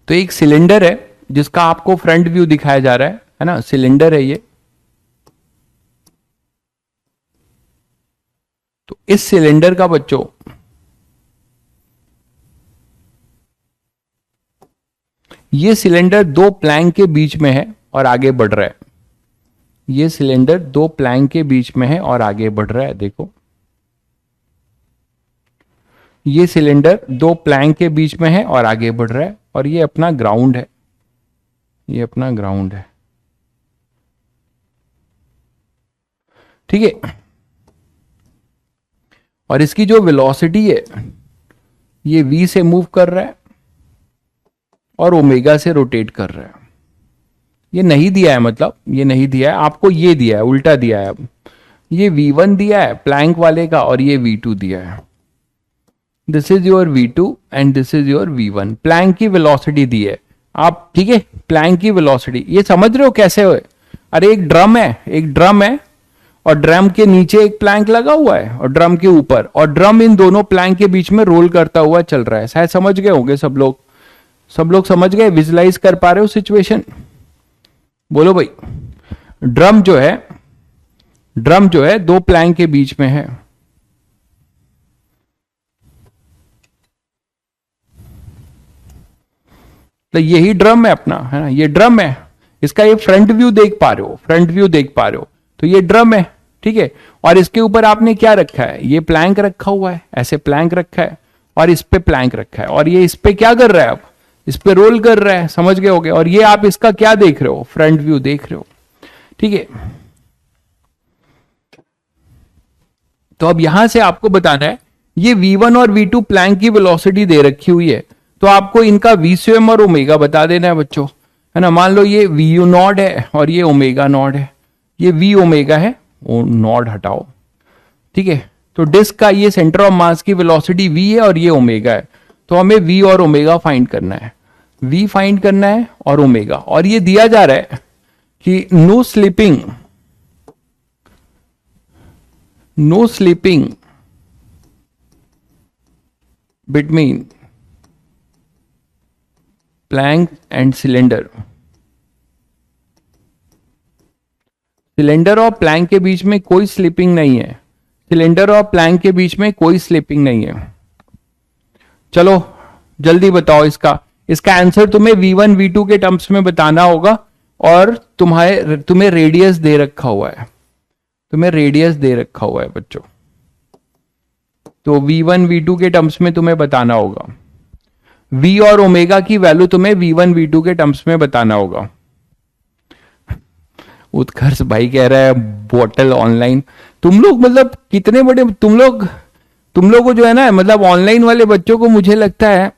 तो एक सिलेंडर है जिसका आपको फ्रंट व्यू दिखाया जा रहा है ना, सिलेंडर है ये। तो इस सिलेंडर का बच्चों ये सिलेंडर दो प्लैंक के बीच में है और आगे बढ़ रहा है, ये सिलेंडर दो प्लैंक के बीच में है और आगे बढ़ रहा है। देखो ये सिलेंडर दो प्लैंक के बीच में है और आगे बढ़ रहा है, और ये अपना ग्राउंड है, ये अपना ग्राउंड है। ठीक है, और इसकी जो वेलोसिटी है ये v से मूव कर रहा है और ओमेगा से रोटेट कर रहा है। ये नहीं दिया है, मतलब ये नहीं दिया है आपको, ये दिया है, उल्टा दिया है। अब ये v1 दिया है प्लैंक वाले का और ये v2 दिया है। This is your v2 and this is your v1। Plank की वेलोसिटी दी है आप, ठीक है, प्लैंक की वेलोसिटी ये समझ रहे हो कैसे हो? अरे एक ड्रम है, एक ड्रम है और ड्रम के नीचे एक प्लैंक लगा हुआ है और ड्रम के ऊपर, और ड्रम इन दोनों प्लैंक के बीच में रोल करता हुआ चल रहा है। शायद समझ गए होंगे सब लोग, सब लोग समझ गए, विजुलाइज कर पा रहे हो सिचुएशन? बोलो भाई। ड्रम जो है दो प्लैंक के बीच में है, तो यही ड्रम है अपना, है ना, ये ड्रम है। इसका ये फ्रंट व्यू देख पा रहे हो, फ्रंट व्यू देख पा रहे हो, तो ये ड्रम है, ठीक है। और इसके ऊपर आपने क्या रखा है, ये प्लैंक रखा हुआ है, ऐसे प्लैंक रखा है और इस पे प्लैंक रखा है, और ये इस पे क्या कर रहा है, अब इस पे रोल कर रहा है, समझ गए होगे। और ये आप इसका क्या देख रहे हो, फ्रंट व्यू देख रहे हो, ठीक है। तो अब यहां से आपको बताना है, ये v1 और v2 प्लैंक की वेलोसिटी दे रखी हुई है, तो आपको इनका v स्क्वायर और ओमेगा बता देना है बच्चों, है ना। मान लो ये v यू नॉट है और ये ओमेगा नॉट है, ये v ओमेगा है, वो नॉट हटाओ, ठीक है। तो डिस्क का ये सेंटर ऑफ मास की वेलोसिटी v है और ये ओमेगा है, तो हमें v और ओमेगा फाइंड करना है, v फाइंड करना है और ओमेगा। और ये दिया जा रहा है कि no slipping between plank and cylinder और प्लैंक के बीच में कोई स्लिपिंग नहीं है, सिलेंडर और प्लैंक के बीच में कोई स्लिपिंग नहीं है। चलो जल्दी बताओ इसका आंसर तुम्हें v1 v2 के टर्म्स में बताना होगा, और तुम्हें रेडियस दे रखा हुआ है, बच्चों। तो v1 v2 के टर्म्स में तुम्हें बताना होगा, v और ओमेगा की वैल्यू तुम्हें v1 v2 के टर्म्स में बताना होगा। उत्कर्ष भाई कह रहा है बोतल ऑनलाइन, तुम लोग मतलब कितने बड़े तुम लोग को जो है ना, मतलब ऑनलाइन वाले बच्चों को मुझे लगता है,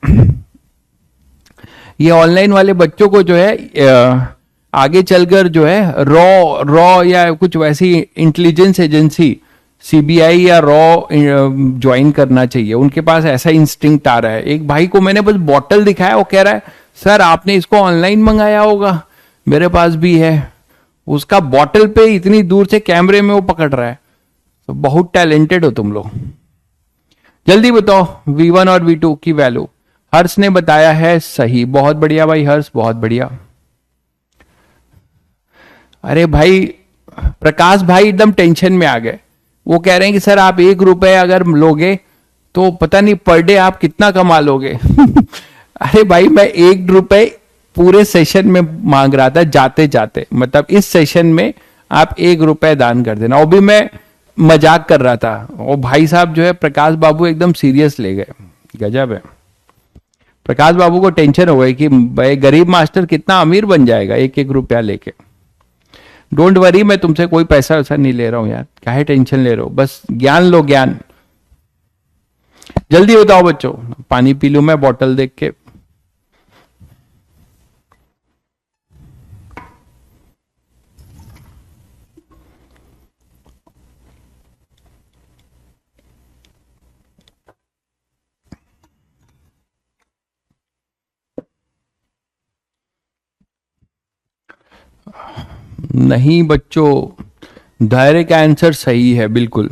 ये ऑनलाइन वाले बच्चों को जो है आगे चलकर जो है रॉ या कुछ वैसी इंटेलिजेंस एजेंसी सीबीआई या रॉ ज्वाइन करना चाहिए, उनके पास ऐसा इंस्टिंक्ट आ रहा है। एक भाई को मैंने बस बॉटल दिखाया, वो कह रहा है सर आपने इसको ऑनलाइन मंगाया होगा, मेरे पास भी है। उसका बॉटल पे इतनी दूर से कैमरे में वो पकड़ रहा है, तो बहुत टैलेंटेड हो तुम लोग। जल्दी बताओ v1 और v2 की वैल्यू। हर्ष ने बताया है सही, बहुत बढ़िया भाई हर्ष, बहुत बढ़िया। अरे भाई प्रकाश भाई एकदम टेंशन में आ गए, वो कह रहे हैं कि सर आप 1 रुपए अगर लोगे तो पता नहीं पर डे आप कितना कमा लोगे। अरे भाई मैं 1 रुपए पूरे सेशन में मांग रहा था, जाते जाते, मतलब इस सेशन में आप 1 रुपए दान कर देना, वो भी मैं मजाक कर रहा था। वो भाई साहब जो है प्रकाश बाबू एकदम सीरियस ले गए, गजब है। प्रकाश बाबू को टेंशन हो गई कि भाई गरीब मास्टर कितना अमीर बन जाएगा 1-1 रुपया लेके। डोंट वरी, मैं तुमसे कोई पैसा वैसा नहीं ले रहा हूं यार, क्या है टेंशन ले रहे हो, बस ज्ञान लो ज्ञान। जल्दी बताओ बच्चों, पानी पी लूं मैं बॉटल देख के। नहीं बच्चों, दायरे का आंसर सही है बिल्कुल।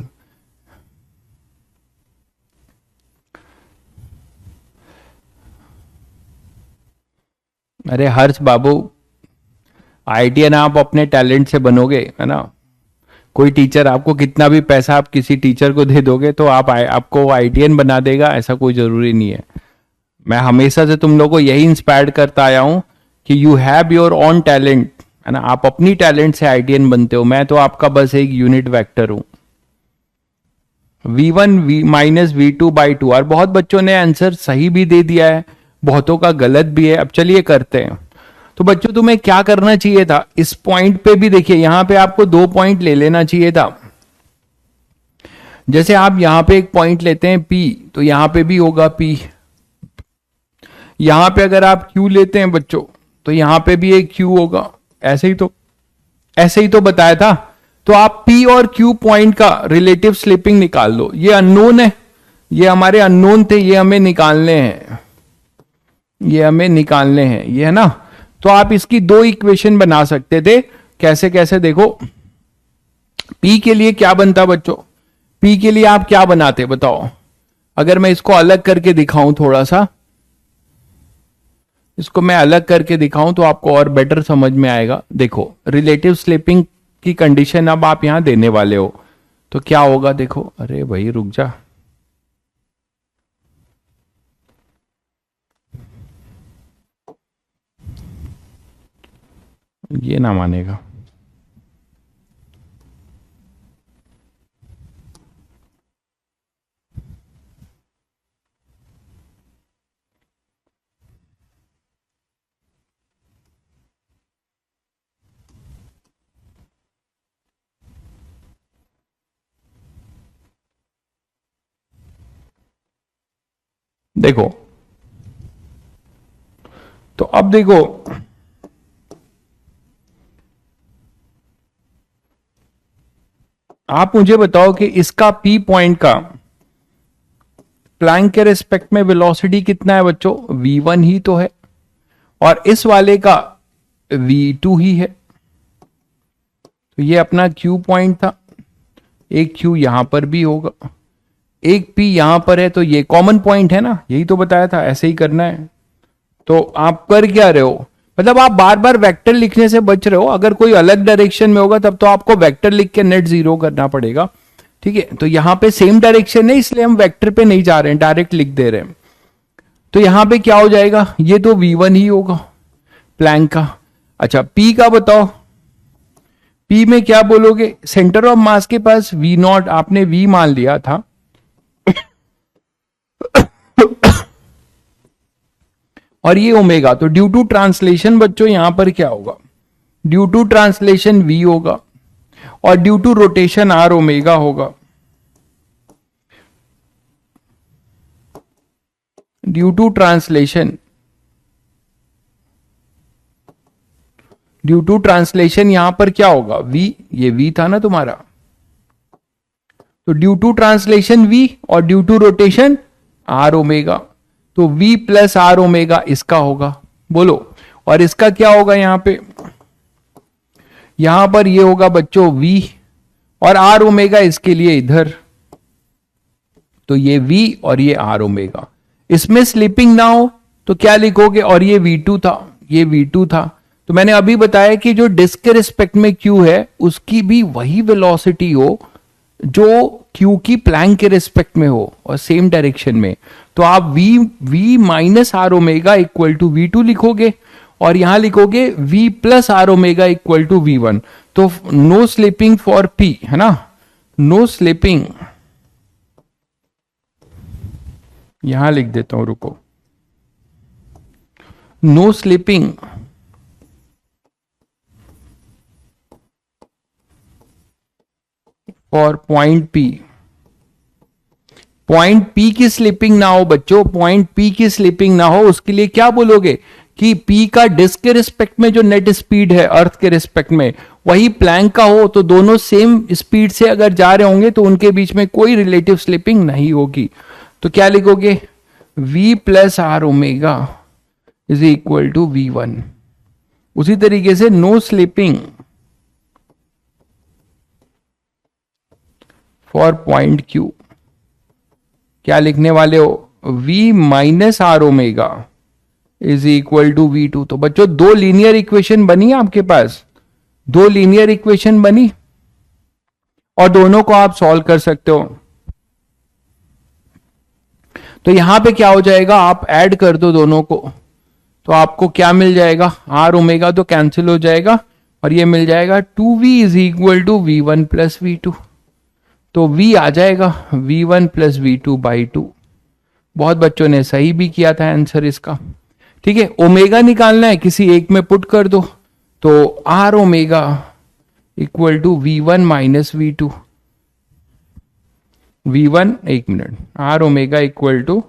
अरे हर्ष बाबू, आईटीएन आप अपने टैलेंट से बनोगे, है ना। कोई टीचर आपको कितना भी पैसा आप किसी टीचर को दे दोगे तो आपको आईटीएन बना देगा, ऐसा कोई जरूरी नहीं है। मैं हमेशा से तुम लोगों को यही इंस्पायर्ड करता आया हूं कि you have your own talent, है ना। आप अपनी टैलेंट से आईटीएन बनते हो, मैं तो आपका बस एक यूनिट वेक्टर हूं। v1 माइनस v2/2, और बहुत बच्चों ने आंसर सही भी दे दिया है, बहुतों का गलत भी है। अब चलिए करते हैं। तो बच्चों तुम्हें क्या करना चाहिए था, इस पॉइंट पे भी देखिए, यहां पे आपको 2 पॉइंट ले लेना चाहिए था। जैसे आप यहां पे एक पॉइंट लेते हैं P, तो यहां पे भी होगा P। यहां पे अगर आप Q लेते हैं बच्चों, तो यहां पे भी एक Q होगा। ऐसे ही तो बताया था। तो आप P और Q पॉइंट का रिलेटिव स्लिपिंग निकाल लो। ये अननोन है, ये हमारे अननोन थे, ये हमें निकालने हैं, ये है ना। तो आप इसकी 2 इक्वेशन बना सकते थे। कैसे कैसे देखो, P के लिए क्या बनता बच्चों, P के लिए आप क्या बनाते बताओ। अगर मैं इसको अलग करके दिखाऊं, थोड़ा सा इसको मैं अलग करके दिखाऊं तो आपको और बेटर समझ में आएगा। देखो रिलेटिव स्लिपिंग की कंडीशन अब आप यहां देने वाले हो, तो क्या होगा देखो। अरे भाई रुक जा, ये ना मानेगा। देखो, तो अब देखो, आप मुझे बताओ कि इसका पी पॉइंट का प्लैंक के रिस्पेक्ट में वेलोसिटी कितना है बच्चों? v1 ही तो है, और इस वाले का v2 ही है। तो ये अपना q पॉइंट था, एक q यहां पर भी होगा, एक p यहां पर है, तो ये कॉमन पॉइंट है ना, यही तो बताया था, ऐसे ही करना है। तो आप कर क्या रहे हो, मतलब आप बार बार वेक्टर लिखने से बच रहे हो। अगर कोई अलग डायरेक्शन में होगा तब तो आपको वेक्टर लिख के नेट जीरो करना पड़ेगा, ठीक है। तो यहां पे सेम डायरेक्शन है, इसलिए हम वेक्टर पे नहीं जा रहे हैं, डायरेक्ट लिख दे रहे हैं। तो यहां पे क्या हो जाएगा, ये तो v1 ही होगा प्लैंक का। अच्छा, p का बताओ, p में क्या बोलोगे? सेंटर ऑफ मास के पास v0 आपने v मान लिया था, और ये ओमेगा, तो ड्यू टू ट्रांसलेशन बच्चों यहां पर क्या होगा? ड्यू टू ट्रांसलेशन v होगा, और due to rotation r omega होगा। Due to translation, due to translation यहां पर क्या होगा? v, ये v था ना तुम्हारा, तो ड्यू टू ट्रांसलेशन v और due to rotation r omega, तो v प्लस आर ओमेगा इसका होगा, बोलो। और इसका क्या होगा यहां पे? यहां पर ये होगा बच्चों v, और r ओमेगा इसके लिए इधर, तो ये v और ये r ओमेगा। इसमें स्लिपिंग ना हो तो क्या लिखोगे? और ये v2 था, ये v2 था। तो मैंने अभी बताया कि जो डिस्क के रिस्पेक्ट में q है उसकी भी वही वेलोसिटी हो जो q की प्लैंक के रिस्पेक्ट में हो, और सेम डायरेक्शन में। तो आप v minus R omega equal to v2 लिखोगे, और यहां लिखोगे v plus R omega equal to v1। तो नो स्लिपिंग फॉर p, है ना, नो स्लिपिंग, यहां लिख देता हूं, रुको, no slipping for point p। Point p की स्लिपिंग ना हो बच्चों, पॉइंट p की स्लिपिंग ना हो, उसके लिए क्या बोलोगे कि p का डिस्क के रिस्पेक्ट में जो नेट स्पीड है अर्थ के रिस्पेक्ट में वही प्लैंक का हो, तो दोनों सेम स्पीड से अगर जा रहे होंगे तो उनके बीच में कोई रिलेटिव स्लिपिंग नहीं होगी। तो क्या लिखोगे? v plus R omega is equal to v1। उसी तरीके से no slipping for point q, क्या लिखने वाले हो? v minus R omega is equal to v2। तो बच्चों दो लीनियर इक्वेशन बनी आपके पास, दो लीनियर इक्वेशन बनी, और दोनों को आप सॉल्व कर सकते हो। तो यहां पे क्या हो जाएगा, आप ऐड कर दो दोनों को, तो आपको क्या मिल जाएगा? आर ओमेगा तो कैंसिल हो जाएगा, और ये मिल जाएगा 2v is equal to v1 plus v2। तो v आ जाएगा v1 प्लस v2 बाई 2। बहुत बच्चों ने सही भी किया था आंसर इसका, ठीक है। ओमेगा निकालना है, किसी एक में पुट कर दो, तो R omega equal to v1 minus v2, v1, एक मिनट, R omega equal to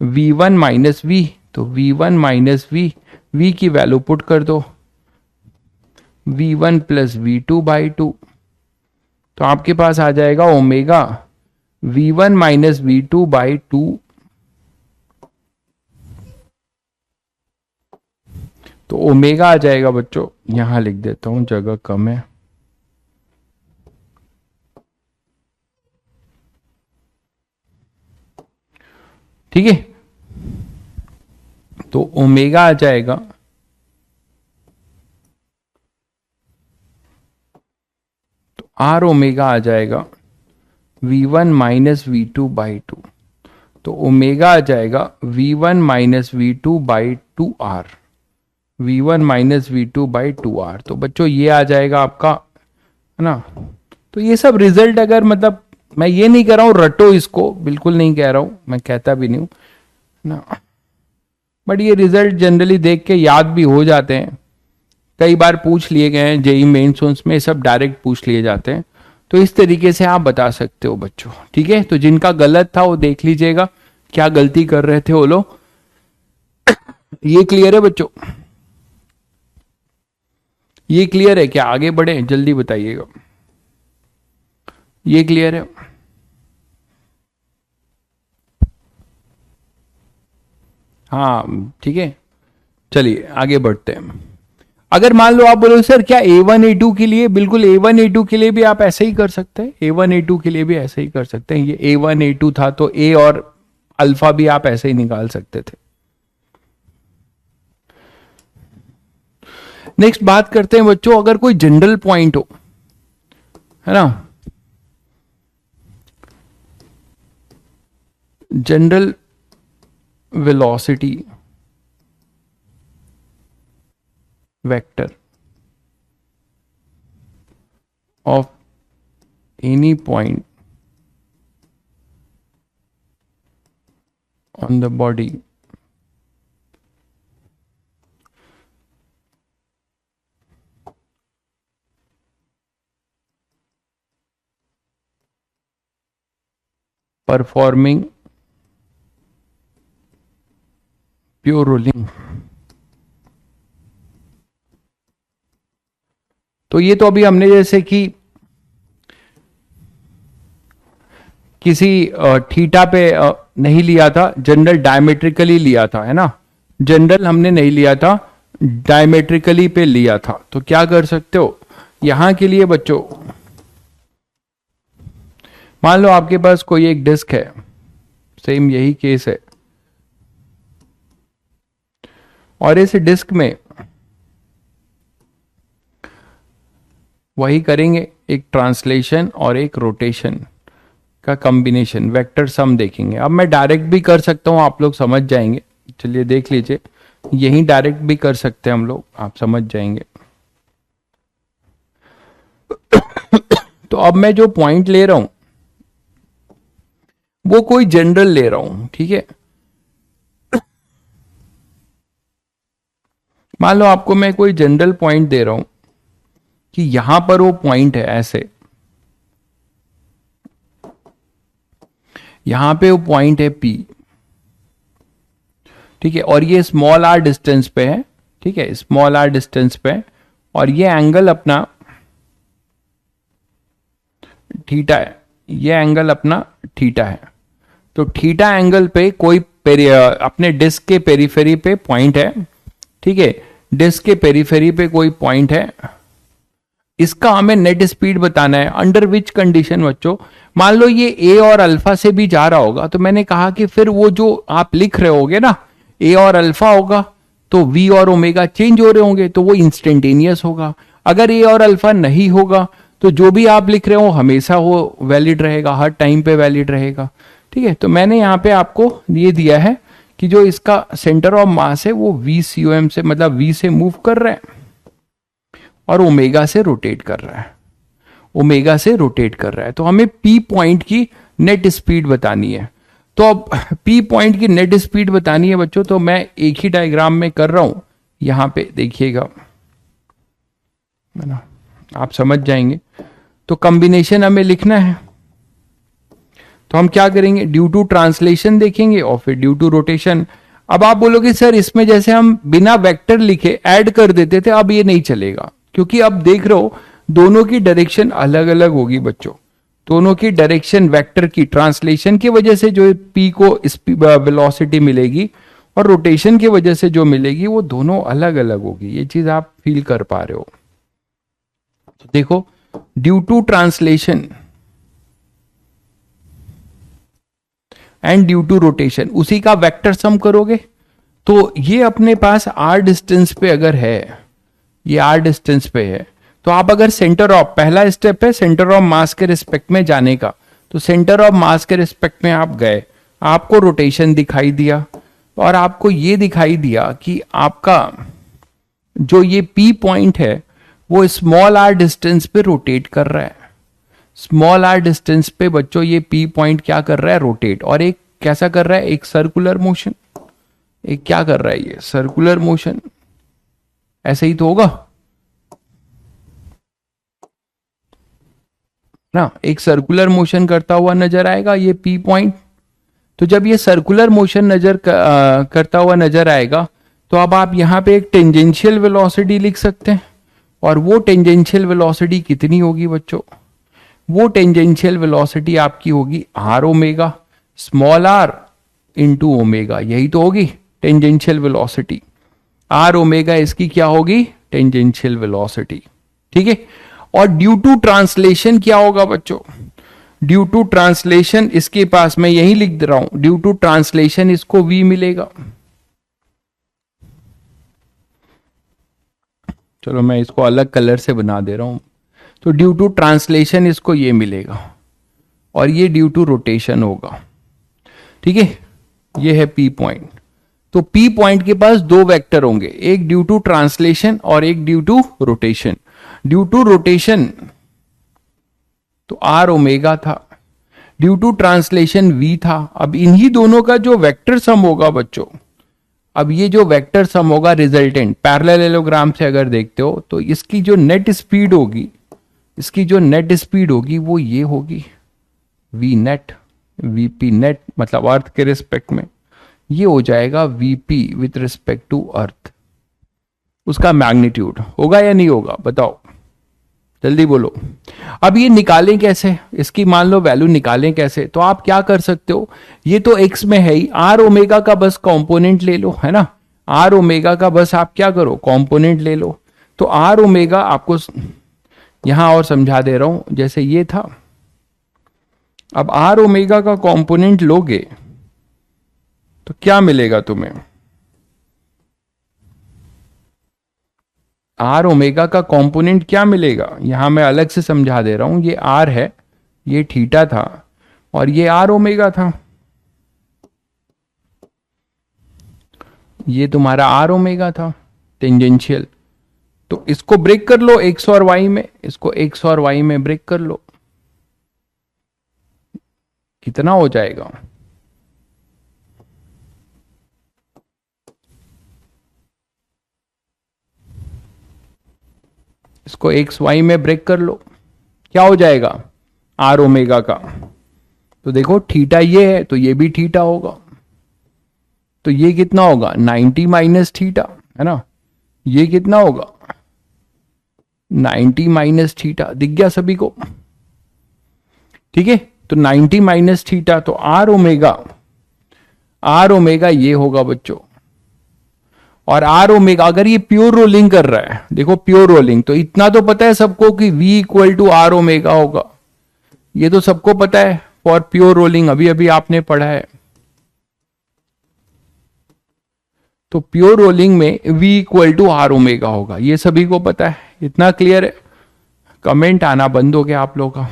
v1 minus v, तो v1 माइनस v की वैल्यू पुट कर दो, v1 प्लस v2 बाई 2। तो आपके पास आ जाएगा omega v1 minus v2 by 2। तो ओमेगा आ जाएगा बच्चों, यहां लिख देता हूं, जगह कम है, ठीक है। तो ओमेगा आ जाएगा आर ओमेगा आ जाएगा v1 माइनस v2 बाई 2। तो ओमेगा आ जाएगा v1 minus v2 by 2r, v1 minus v2 by 2r। तो बच्चों ये आ जाएगा आपका, है ना। तो ये सब रिजल्ट, अगर मतलब मैं ये नहीं कह रहा हूं रटो इसको, बिल्कुल नहीं कह रहा हूं, मैं कहता भी नहीं हूं ना, बट ये रिजल्ट जनरली देख के याद भी हो जाते हैं, कई बार पूछ लिए गए हैं जेई मेंस में, सब डायरेक्ट पूछ लिए जाते हैं। तो इस तरीके से आप बता सकते हो बच्चों, ठीक है। तो जिनका गलत था वो देख लीजिएगा क्या गलती कर रहे थे वो लोग, ये क्लियर है बच्चों? ये क्लियर है क्या? आगे बढ़े, जल्दी बताइएगा। ये क्लियर है? हाँ ठीक है, चलिए आगे बढ़ते हैं। अगर मान लो आप बोलो सर क्या A1 A2 के लिए, बिल्कुल A1 A2 के लिए भी आप ऐसे ही कर सकते हैं, A1 A2 के लिए भी ऐसे ही कर सकते हैं। ये A1 A2 था तो A और अल्फा भी आप ऐसे ही निकाल सकते थे। नेक्स्ट बात करते हैं बच्चों, अगर कोई जनरल पॉइंट हो, है ना, general velocity vector of any point on the body performing pure rolling। तो ये तो अभी हमने जैसे कि किसी थीटा पे नहीं लिया था, जनरल डायमेट्रिकली लिया था, है ना, जनरल हमने नहीं लिया था, डायमेट्रिकली पे लिया था। तो क्या कर सकते हो यहां के लिए बच्चों, मान लो आपके पास कोई एक डिस्क है, सेम यही केस है, और इस डिस्क में वही करेंगे, एक ट्रांसलेशन और एक रोटेशन का कॉम्बिनेशन, वेक्टर सम देखेंगे। अब मैं डायरेक्ट भी कर सकता हूं, आप लोग समझ जाएंगे, चलिए देख लीजिए, यही डायरेक्ट भी कर सकते हैं हम लोग, आप समझ जाएंगे। तो अब मैं जो पॉइंट ले रहा हूं वो कोई जनरल ले रहा हूं, ठीक है। मान लो आपको मैं कोई जनरल पॉइंट दे रहा हूं कि यहां पर वो पॉइंट है ऐसे, यहां पे वो पॉइंट है P, ठीक है, और ये स्मॉल r डिस्टेंस पे है, ठीक है, स्मॉल r डिस्टेंस पे, और ये एंगल अपना थीटा है, ये एंगल अपना थीटा है। तो थीटा एंगल पे कोई अपने डिस्क के पेरीफेरी पे पॉइंट है, ठीक है, डिस्क के पेरीफेरी पे कोई पॉइंट है, इसका हमें नेट स्पीड बताना है। अंडर विच कंडीशन बच्चों, मान लो ये ए और अल्फा से भी जा रहा होगा, तो मैंने कहा कि फिर वो जो आप लिख रहे होगे ना, ए और अल्फा होगा तो वी और ओमेगा चेंज हो रहे होंगे, तो वो इंस्टेंटेनियस होगा। अगर ए और अल्फा नहीं होगा तो जो भी आप लिख रहे हो हमेशा वो वैलिड रहेगा, हर टाइम पे वैलिड रहेगा, ठीक है। तो मैंने यहाँ पे आपको ये दिया है कि जो इसका सेंटर ऑफ मास है वो VCOM से, मतलब V से मूव कर रहा है और ओमेगा से रोटेट कर रहा है, ओमेगा से रोटेट कर रहा है। तो हमें P पॉइंट की नेट स्पीड बतानी है। तो अब P पॉइंट की नेट स्पीड बतानी है बच्चों, तो मैं एक ही डायग्राम में कर रहा हूं, यहां पे देखिएगा, है ना, आप समझ जाएंगे। तो कॉम्बिनेशन हमें लिखना है, तो हम क्या करेंगे, ड्यू टू ट्रांसलेशन देखेंगे और फिर ड्यू टू रोटेशन। अब आप बोलोगे सर इसमें जैसे हम बिना वेक्टर लिखे ऐड कर देते थे, अब ये नहीं चलेगा, क्योंकि अब देख रहे हो दोनों की डायरेक्शन अलग अलग होगी बच्चों, दोनों की डायरेक्शन वेक्टर की ट्रांसलेशन की वजह से जो P को वेलोसिटी मिलेगी और रोटेशन की वजह से जो मिलेगी वो दोनों अलग अलग होगी। ये चीज आप फील कर पा रहे हो। तो देखो, due to translation and due to rotation, उसी का वेक्टर सम करोगे तो ये अपने पास r डिस्टेंस पे अगर है, ये r डिस्टेंस पे है, तो आप अगर सेंटर ऑफ, पहला स्टेप है सेंटर ऑफ मास के रिस्पेक्ट में जाने का, तो सेंटर ऑफ मास के रिस्पेक्ट में आप गए, आपको रोटेशन दिखाई दिया और आपको ये दिखाई दिया कि आपका जो ये P पॉइंट है वो स्मॉल r डिस्टेंस पे रोटेट कर रहा है। स्मॉल r डिस्टेंस पे बच्चों ये P पॉइंट क्या कर रहा है, रोटेट, और एक कैसा कर रहा है, एक सर्कुलर मोशन, एक क्या कर रहा है, ये सर्कुलर मोशन, ऐसे ही तो होगा ना, एक सर्कुलर मोशन करता हुआ नजर आएगा ये P पॉइंट। तो जब ये सर्कुलर मोशन करता हुआ नजर आएगा, तो अब आप यहाँ पे एक टेंजेंशियल वेलोसिटी लिख सकते हैं। और वो टेंजेंशियल वेलोसिटी कितनी होगी बच्चों? वो टेंजेंशियल वेलोसिटी आपकी होगी R omega, small R into omega, यही तो होगी टेंजेंशियल वेलोसिटी। आर ओमेगा इसकी क्या होगी? Tangential velocity. ठीक है। और ड्यू टू ट्रांसलेशन क्या होगा बच्चों? ड्यू टू ट्रांसलेशन इसके पास मैं यही लिख दे रहा हूं, ड्यू टू ट्रांसलेशन इसको v मिलेगा। चलो मैं इसको अलग कलर से बना दे रहा हूं। तो ड्यू टू ट्रांसलेशन इसको ये मिलेगा, और ये ड्यू टू रोटेशन होगा। ठीक है, ये है पी पॉइंट। तो पी पॉइंट के पास दो वेक्टर होंगे, एक ड्यू टू ट्रांसलेशन और एक due to rotation. Due to rotation तो आर ओमेगा था, ड्यू टू ट्रांसलेशन v था। अब इन्हीं दोनों का जो वेक्टर सम होगा बच्चों, अब ये जो वेक्टर सम होगा रिजल्टेंट पैरेललोग्राम से अगर देखते हो, तो इसकी जो नेट स्पीड होगी, इसकी जो नेट स्पीड होगी वो ये होगी v नेट, vp नेट मतलब अर्थ के रिस्पेक्ट में, ये हो जाएगा vp with respect to earth. उसका मैग्नीट्यूड होगा या नहीं होगा बताओ, जल्दी बोलो। अब ये निकालें कैसे, इसकी मान लो वैल्यू निकालें कैसे? तो आप क्या कर सकते हो, ये तो x में है ही, आर ओमेगा का बस कंपोनेंट ले लो, है ना। आर ओमेगा का बस आप क्या करो, कंपोनेंट ले लो। तो आर ओमेगा आपको यहां और समझा दे रहा हूं, जैसे ये था। अब आर ओमेगा का कंपोनेंट लोगे तो क्या मिलेगा तुम्हें? आर ओमेगा का कंपोनेंट क्या मिलेगा, यहां मैं अलग से समझा दे रहा हूं। ये आर है, ये थीटा था, और ये आर ओमेगा था। ये तुम्हारा आर ओमेगा था टेंजेंशियल। तो इसको ब्रेक कर लो एक्स और वाई में, इसको एक्स और वाई में ब्रेक कर लो, कितना हो जाएगा? इसको एक्स वाई में ब्रेक कर लो, क्या हो जाएगा? आर ओमेगा का। तो देखो थीटा ये है, तो ये भी थीटा होगा। तो ये कितना होगा? 90 माइनस थीटा, है ना। ये कितना होगा? 90 माइनस थीटा। दिख गया सभी को? ठीक है, तो 90 माइनस थीटा, तो आर ओमेगा ये होगा बच्चों। और आर ओमेगा अगर ये प्योर रोलिंग कर रहा है, देखो प्योर रोलिंग, तो इतना तो पता है सबको कि v equal to R omega होगा, ये तो सबको पता है फॉर प्योर रोलिंग, अभी अभी आपने पढ़ा है। तो प्योर रोलिंग में v equal to R omega होगा, ये सभी को पता है। इतना क्लियर है? कमेंट आना बंद हो गया आप लोगों का।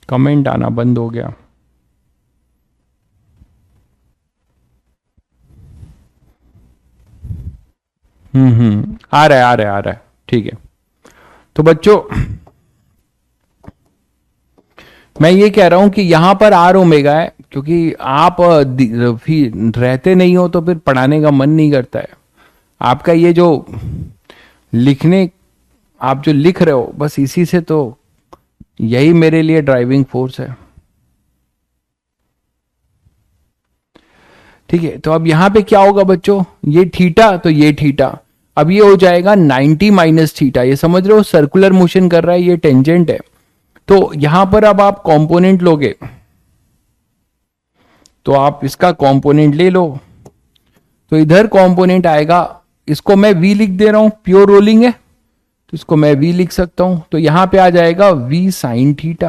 कमेंट आना बंद हो गया। आ रहा है। ठीक है, तो बच्चों मैं ये कह रहा हूं कि यहां पर आर ओमेगा है, क्योंकि आप रहते नहीं हो तो फिर पढ़ाने का मन नहीं करता है। आपका ये जो लिखने, आप जो लिख रहे हो, बस इसी से तो यही मेरे लिए ड्राइविंग फोर्स है। ठीक है, तो अब यहां पे क्या होगा बच्चों, ये थीटा तो ये थीटा, अब ये हो जाएगा 90 माइनस थीटा। ये समझ रहे हो, सर्कुलर मोशन कर रहा है, ये टेंजेंट है। तो यहां पर अब आप कंपोनेंट लोगे, तो आप इसका कंपोनेंट ले लो, तो इधर कंपोनेंट आएगा, इसको मैं v लिख दे रहा हूं, प्योर रोलिंग है तो इसको मैं v लिख सकता हूं। तो यहां पे आ जाएगा v साइन थीटा,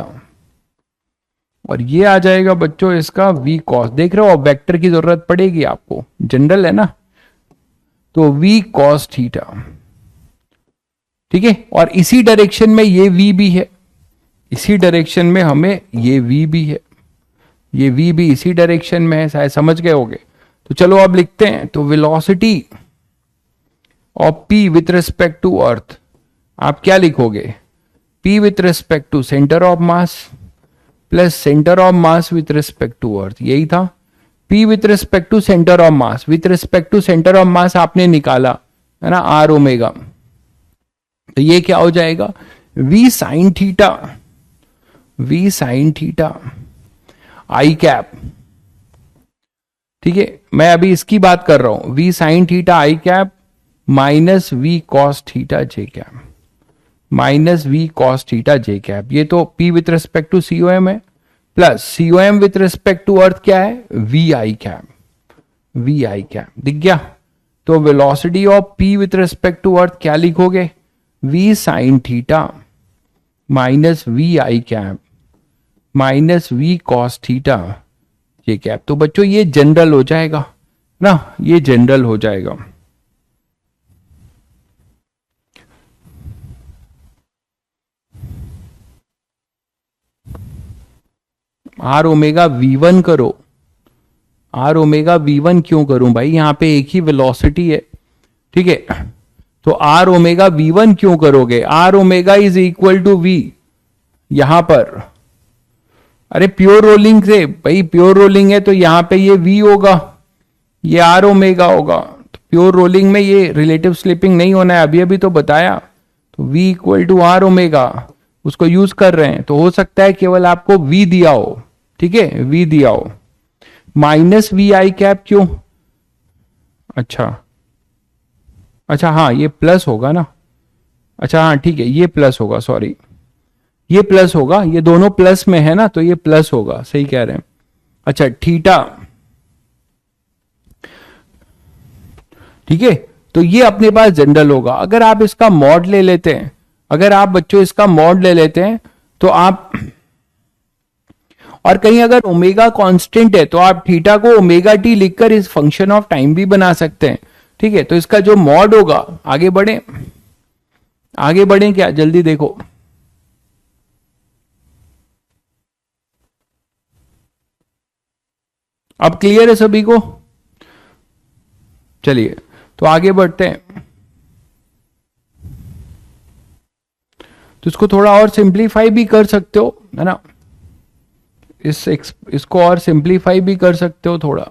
और ये आ जाएगा बच्चों इसका v कॉस। देख रहे हो, अब वेक्टर की जरूरत पड़ेगी आपको, जनरल है ना। तो v कॉस थीटा, ठीक है। और इसी डायरेक्शन में ये v भी है, इसी डायरेक्शन में हमें ये v भी है, ये v भी इसी डायरेक्शन में है, शायद समझ गए होगे। तो चलो अब लिखते हैं। तो velocity of p with respect to earth, आप क्या लिखोगे? p with respect to centre of mass plus centre of mass with respect to earth, यही था। P with respect to centre of mass, with respect to centre of mass आपने निकाला है ना, आर ओमेगा, तो ये क्या हो जाएगा, V sine theta, V sine theta I cap, ठीक है, मैं अभी इसकी बात कर रहा हूं, V sine theta I cap minus V cos theta J cap, minus V cos theta J cap, ये तो P with respect to COM है, plus COM with respect to earth क्या है, V I cap, V I cap, दिख गया। तो velocity of P with respect to earth क्या लिखोगे, V sine theta minus V I cap minus V cos theta J cap. तो बच्चों ये जनरल हो जाएगा ना, ये जनरल हो जाएगा। आर ओमेगा V1 करो, आर ओमेगा V1 क्यों करूं भाई, यहां पे एक ही वेलोसिटी है, ठीक है, तो आर ओमेगा V1 क्यों करोगे, R omega is equal to V यहां पर, अरे प्योर रोलिंग से भाई, प्योर रोलिंग है तो यहां पे ये V होगा, ये आर ओमेगा होगा, तो प्योर रोलिंग में ये रिलेटिव स्लिपिंग नहीं होना है, अभी अभी तो बताया, तो V equal to R omega उसको यूज कर रहे हैं, तो हो सकता है केवल आपको V दिया हो, ठीक है, V दिया हो, माइनस V आई कैप क्यों, अच्छा अच्छा हाँ ये प्लस होगा ना, अच्छा हाँ ठीक है ये प्लस होगा, सॉरी ये प्लस होगा, ये दोनों प्लस में है ना, तो ये प्लस होगा, सही कह रहे हैं। अच्छा थीटा, ठीक है, तो ये अपने पास जनरल होगा। अगर आप इसका मॉड ले लेते हैं, अगर आप बच्चों इसका मॉड ले लेते हैं तो आप, और कहीं अगर ओमेगा कांस्टेंट है तो आप थीटा को ओमेगा टी लिखकर इस फंक्शन ऑफ टाइम भी बना सकते हैं, ठीक है, तो इसका जो मॉड होगा, आगे बढ़े, आगे बढ़े क्या, जल्दी देखो, अब क्लियर है सभी को, चलिए तो आगे बढ़ते हैं। तो इसको थोड़ा और सिंप्लीफाई भी कर सकते हो, है ना, इसको और सिंप्लीफाई भी कर सकते हो थोड़ा,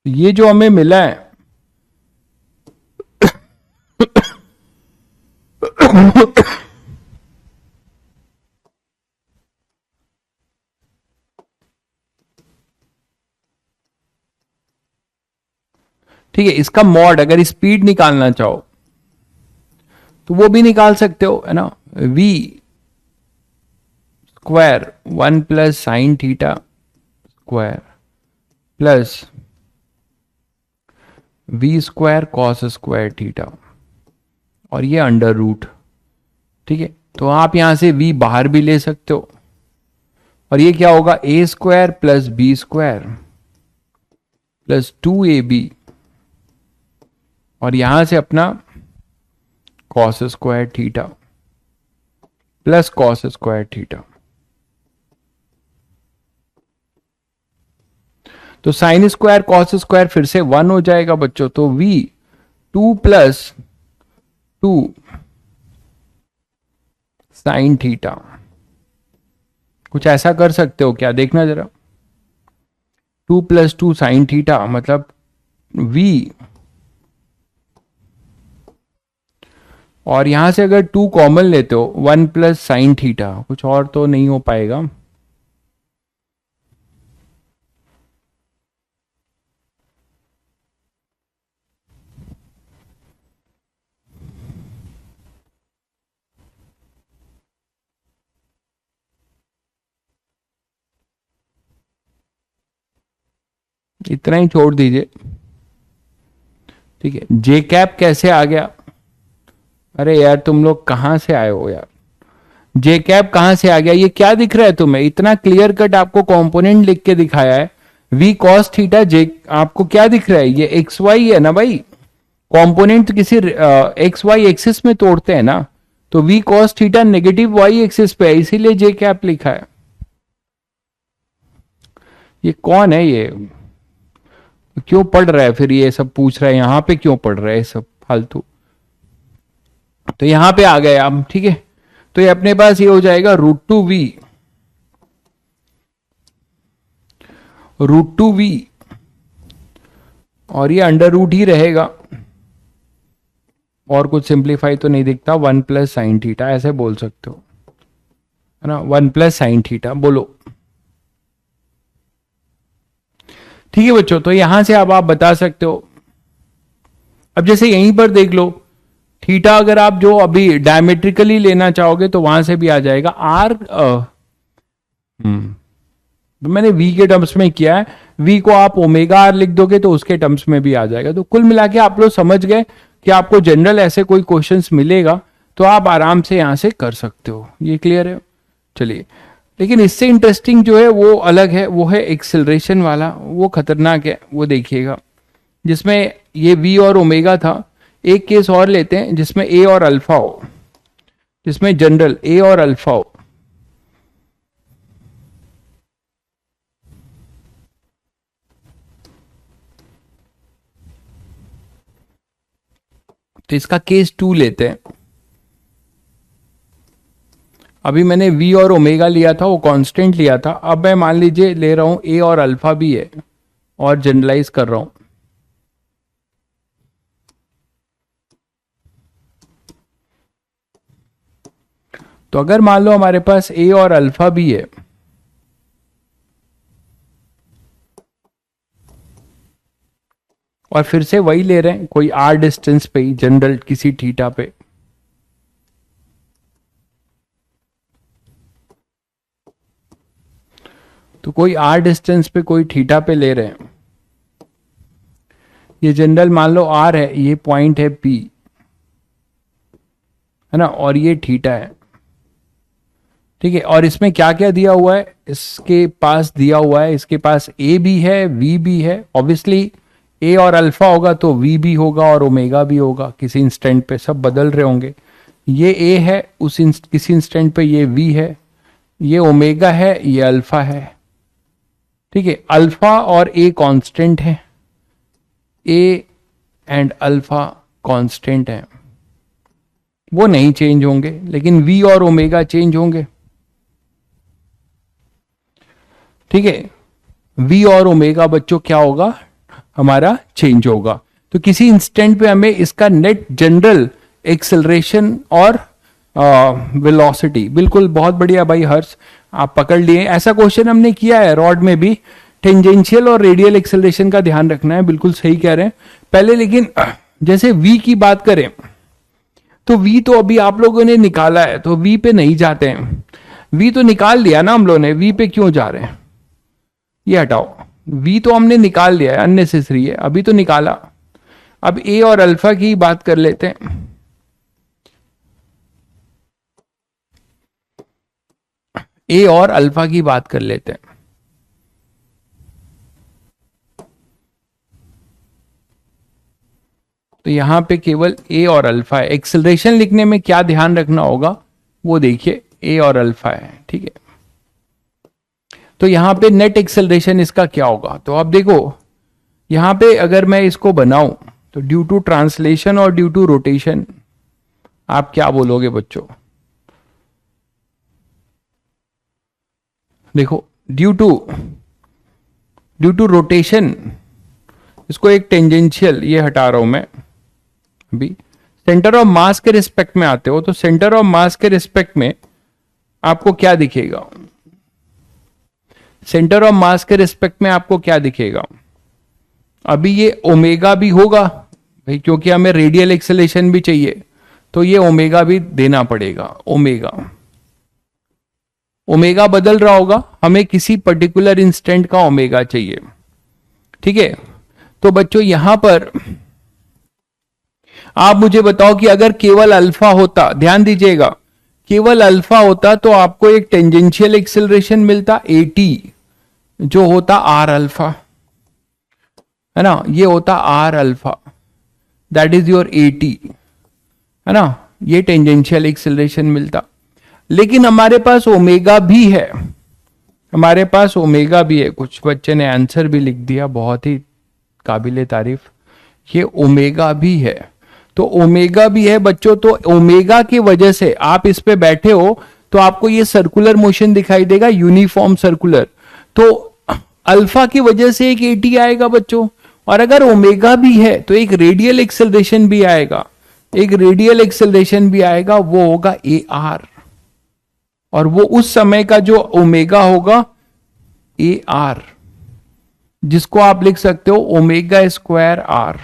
ये जो हमें मिला है ठीक है, इसका मॉड अगर स्पीड निकालना चाहो तो वो भी निकाल सकते हो, है ना, V square 1 plus sine theta square plus V square cos square theta, और ये अंडर रूट, ठीक है, तो आप यहां से V बाहर भी ले सकते हो, और ये क्या होगा, A square plus B square plus 2AB, और यहां से अपना cos square theta plus cos square theta, तो साइन स्क्वायर कॉस स्क्वायर फिर से 1 हो जाएगा बच्चों, तो V 2 प्लस 2 साइन थीटा, कुछ ऐसा कर सकते हो क्या, देखना जरा, 2 प्लस 2 साइन थीटा मतलब V, और यहां से अगर 2 कॉमन लेते हो 1 प्लस साइन थीटा, कुछ और तो नहीं हो पाएगा, इतना ही छोड़ दीजिए, ठीक है। जे कैप कैसे आ गया, अरे यार तुम लोग कहां से आए हो यार, जे कैप कहां से आ गया, ये क्या दिख रहा है तुम्हें, इतना क्लियर कट आपको कंपोनेंट लिख के दिखाया है, V cos थीटा जे, आपको क्या दिख रहा है, ये एक्स वाई है ना भाई, कंपोनेंट किसी एक्स वाई एक्सिस में तोड़ते हैं ना, तो V cos theta negative Y axis पे है, इसीलिए जे कैप लिखा है। ये कौन है, ये क्यों पढ़ रहा है फिर, ये सब पूछ रहा है यहां पे क्यों पढ़ रहा है सब फालतू, तो यहां पे आ गए आप, ठीक है, तो ये अपने पास ये हो जाएगा √2v, √2v, और ये अंडर रूट ही रहेगा, और कुछ सिंप्लीफाई तो नहीं दिखता, 1 + sin थीटा ऐसे बोल सकते हो, है ना, 1 + sin थीटा बोलो। ठीक है बच्चों, तो यहां से अब आप बता सकते हो। अब जैसे यहीं पर देख लो, थीटा अगर आप जो अभी डायमेट्रिकली लेना चाहोगे तो वहां से भी आ जाएगा आर, तो मैंने v के टर्म्स में किया है, v को आप ओमेगा आर लिख दोगे तो उसके टर्म्स में भी आ जाएगा। तो कुल मिला के आप लोग समझ गए कि आपको जनरल ऐसे कोई क्वेश्चंस मिलेगा तो आप आराम से यहां से कर सकते हो। ये क्लियर है? चलिए, लेकिन इससे इंटरेस्टिंग जो है वो अलग है, वो है एक्सेलरेशन वाला, वो खतरनाक है, वो देखिएगा, जिसमें ये v और ओमेगा था। एक केस और लेते हैं जिसमें a और अल्फा हो, जिसमें जनरल a और अल्फा हो। तो इसका केस 2 लेते हैं। अभी मैंने v और ओमेगा लिया था, वो कांस्टेंट लिया था। अब मैं मान लीजिए ले रहा हूं a और अल्फा भी है और जनरलाइज कर रहा हूं। तो अगर मान लो हमारे पास a और अल्फा भी है, और फिर से वही ले रहे हैं कोई r डिस्टेंस पे ही, जनरल किसी थीटा पे, तो कोई r डिस्टेंस पे कोई थीटा पे ले रहे हैं। ये जनरल मान लो r है, ये पॉइंट है P, है ना, और ये थीटा है। ठीक है, और इसमें क्या क्या दिया हुआ है, इसके पास दिया हुआ है, इसके पास a भी है, v भी है। ऑब्वियसली a और अल्फा होगा तो v भी होगा और ओमेगा भी होगा, किसी इंस्टेंट पे सब बदल रहे होंगे। ये a है, किसी इंस्टेंट पे ये v है, ये ओमेगा है, ये अल्फा है। ठीक है, अल्फा और a कांस्टेंट है, a एंड अल्फा कांस्टेंट है, वो नहीं चेंज होंगे, लेकिन v और ओमेगा चेंज होंगे। ठीक है, v और ओमेगा बच्चों क्या होगा, हमारा चेंज होगा। तो किसी इंस्टेंट पे हमें इसका नेट जनरल एक्सेलरेशन और वेलोसिटी, बिल्कुल बहुत बढ़िया भाई हर्ष, आप पकड़ लिए। ऐसा क्वेश्चन हमने किया है रॉड में भी, टेंजेंशियल और रेडियल एक्सेलरेशन का ध्यान रखना है, बिल्कुल सही कह रहे हैं पहले। लेकिन जैसे v की बात करें तो v तो अभी आप लोगों ने निकाला है, तो v पे नहीं जाते हैं। v तो निकाल लिया ना हम लोगों ने, v पे क्यों जा रहे हैं, ये हटाओ। v तो हमने निकाल लिया है, अननेसेसरी है, अभी तो निकाला। अब a और अल्फा की बात कर लेते हैं। a और अल्फा की बात कर लेते हैं। तो यहां पे केवल a और अल्फा है। एक्सेलरेशन लिखने में क्या ध्यान रखना होगा वो देखिए, a और अल्फा है। ठीक है, तो यहां पे नेट एक्सेलरेशन इसका क्या होगा, तो आप देखो यहां पे अगर मैं इसको बनाऊं तो ड्यू टू ट्रांसलेशन और ड्यू टू रोटेशन, आप क्या बोलोगे बच्चों? देखो ड्यू टू रोटेशन, इसको एक टेंजेंशियल, ये हटा रहा हूं मैं अभी। सेंटर ऑफ मास के रिस्पेक्ट में आते हो, तो सेंटर ऑफ मास के रिस्पेक्ट में आपको क्या दिखेगा, सेंटर ऑफ मास के रिस्पेक्ट में आपको क्या दिखेगा? अभी ये ओमेगा भी होगा भाई, क्योंकि हमें रेडियल एक्सेलेरेशन भी चाहिए, तो ये ओमेगा भी देना पड़ेगा। ओमेगा बदल रहा होगा, हमें किसी पर्टिकुलर इंस्टेंट का ओमेगा चाहिए। ठीक है, तो बच्चों यहां पर आप मुझे बताओ कि अगर केवल अल्फा होता, ध्यान दीजिएगा, केवल अल्फा होता तो आपको एक टेंजेंशियल एक्सेलरेशन मिलता at, जो होता आर अल्फा, है ना, ये होता R alpha, that is your at, है ना, ये टेंजेंशियल एक्सेलरेशन मिलता। लेकिन हमारे पास ओमेगा भी है, हमारे पास ओमेगा भी है। कुछ बच्चे ने आंसर भी लिख दिया, बहुत ही काबिले तारीफ, ये ओमेगा भी है। तो ओमेगा भी है बच्चों, तो ओमेगा की वजह से आप इस पे बैठे हो तो आपको ये सर्कुलर मोशन दिखाई देगा, यूनिफॉर्म सर्कुलर। तो अल्फा की वजह से एक एटी आएगा बच्चों, और अगर ओमेगा भी है तो एक रेडियल एक्सेलरेशन भी आएगा, एक रेडियल एक्सेलरेशन भी आएगा, वो होगा ए आर। और वो उस समय का जो ओमेगा होगा ए आर, जिसको आप लिख सकते हो ओमेगा स्क्वायर आर,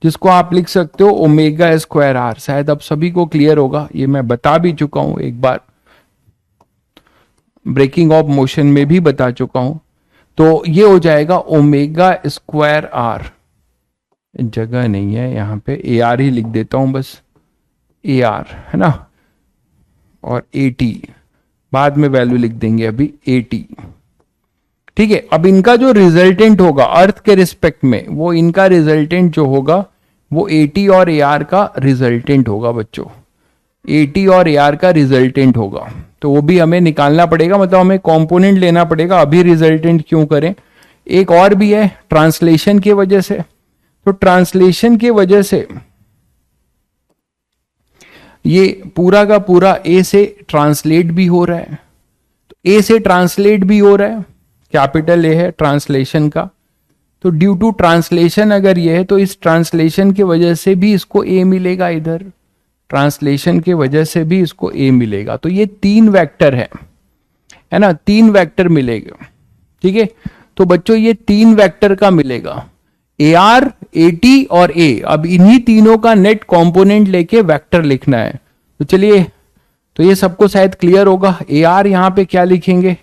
जिसको आप लिख सकते हो ओमेगा स्क्वायर आर। शायद अब सभी को क्लियर होगा, ये मैं बता भी चुका हूं एक बार, ब्रेकिंग ऑफ मोशन में भी बता चुका हूं। तो ये हो जाएगा ओमेगा स्क्वायर आर, जगह नहीं है यहां पे, ए आर ही लिख देता हूं बस, ए आर है ना, और ए टी बाद में वैल्यू लिख देंगे, अभी ए टी। ठीक है, अब इनका जो रिजल्टेंट होगा अर्थ के रिस्पेक्ट में, वो इनका रिजल्टेंट जो होगा वो ए टी और ए आर का रिजल्टेंट होगा बच्चों, ए टी और ए आर का रिजल्टेंट होगा। तो वो भी हमें निकालना पड़ेगा, मतलब हमें कंपोनेंट लेना पड़ेगा, अभी रिजल्टेंट क्यों करें। एक और भी है ट्रांसलेशन की वजह से, तो ट्रांसलेशन की वजह से ये पूरा का पूरा ए से ट्रांसलेट भी हो रहा है, तो ए से ट्रांसलेट भी हो रहा है, कैपिटल ए है ट्रांसलेशन का, तो ड्यू टू ट्रांसलेशन अगर ये है तो इस ट्रांसलेशन की वजह से भी इसको ए मिलेगा, इधर ट्रांसलेशन की वजह से भी इसको ए मिलेगा। तो ये तीन वेक्टर है ना, तीन वेक्टर मिलेगा। ठीक है, तो बच्चों ये तीन वेक्टर का मिलेगा, ए आर, ए टी और ए। अब इन्हीं तीनों का नेट कंपोनेंट लेके वेक्टर लिखना है। तो चलिए, तो ये सबको शायद क्लियर होगा। ए आर यहां पे क्या लिखेंगे,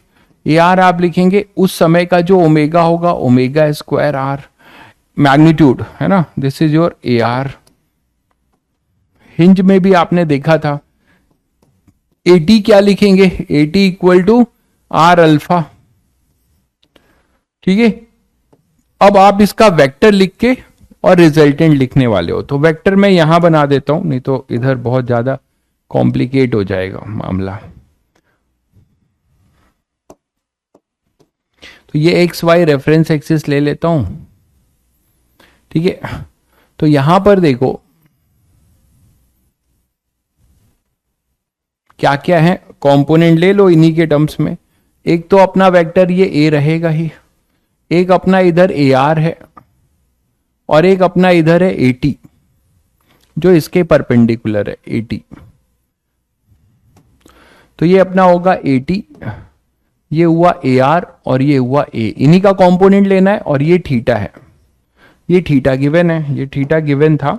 ए आर आप लिखेंगे उस समय का जो ओमेगा होगा, ओमेगा स्क्वायर आर मैग्नीट्यूड, है ना, this is your A R. Hinge में भी आपने देखा था, ए टी क्या लिखेंगे, A T equal to R alpha. ठीक है, अब आप इसका वेक्टर लिख के और रिजल्टेंट लिखने वाले हो, तो वेक्टर मैं यहां बना देता हूं, नहीं तो इधर बहुत ज्यादा कॉम्प्लिकेट हो जाएगा मामला। तो ये एक्स वाई रेफरेंस एक्सिस ले लेता हूं। ठीक है, तो यहां पर देखो क्या क्या है, कंपोनेंट ले लो इन्हीं के टर्म्स में। एक तो अपना वेक्टर ये ए रहेगा ही, एक अपना इधर ए आर है, और एक अपना इधर है ए टी, जो इसके परपेंडिकुलर है ए टी। तो ये अपना होगा ए टी, ये हुआ ए आर और ये हुआ ए, इन्हीं का कंपोनेंट लेना है। और ये थीटा है, ये थीटा गिवन है, ये थीटा गिवन था,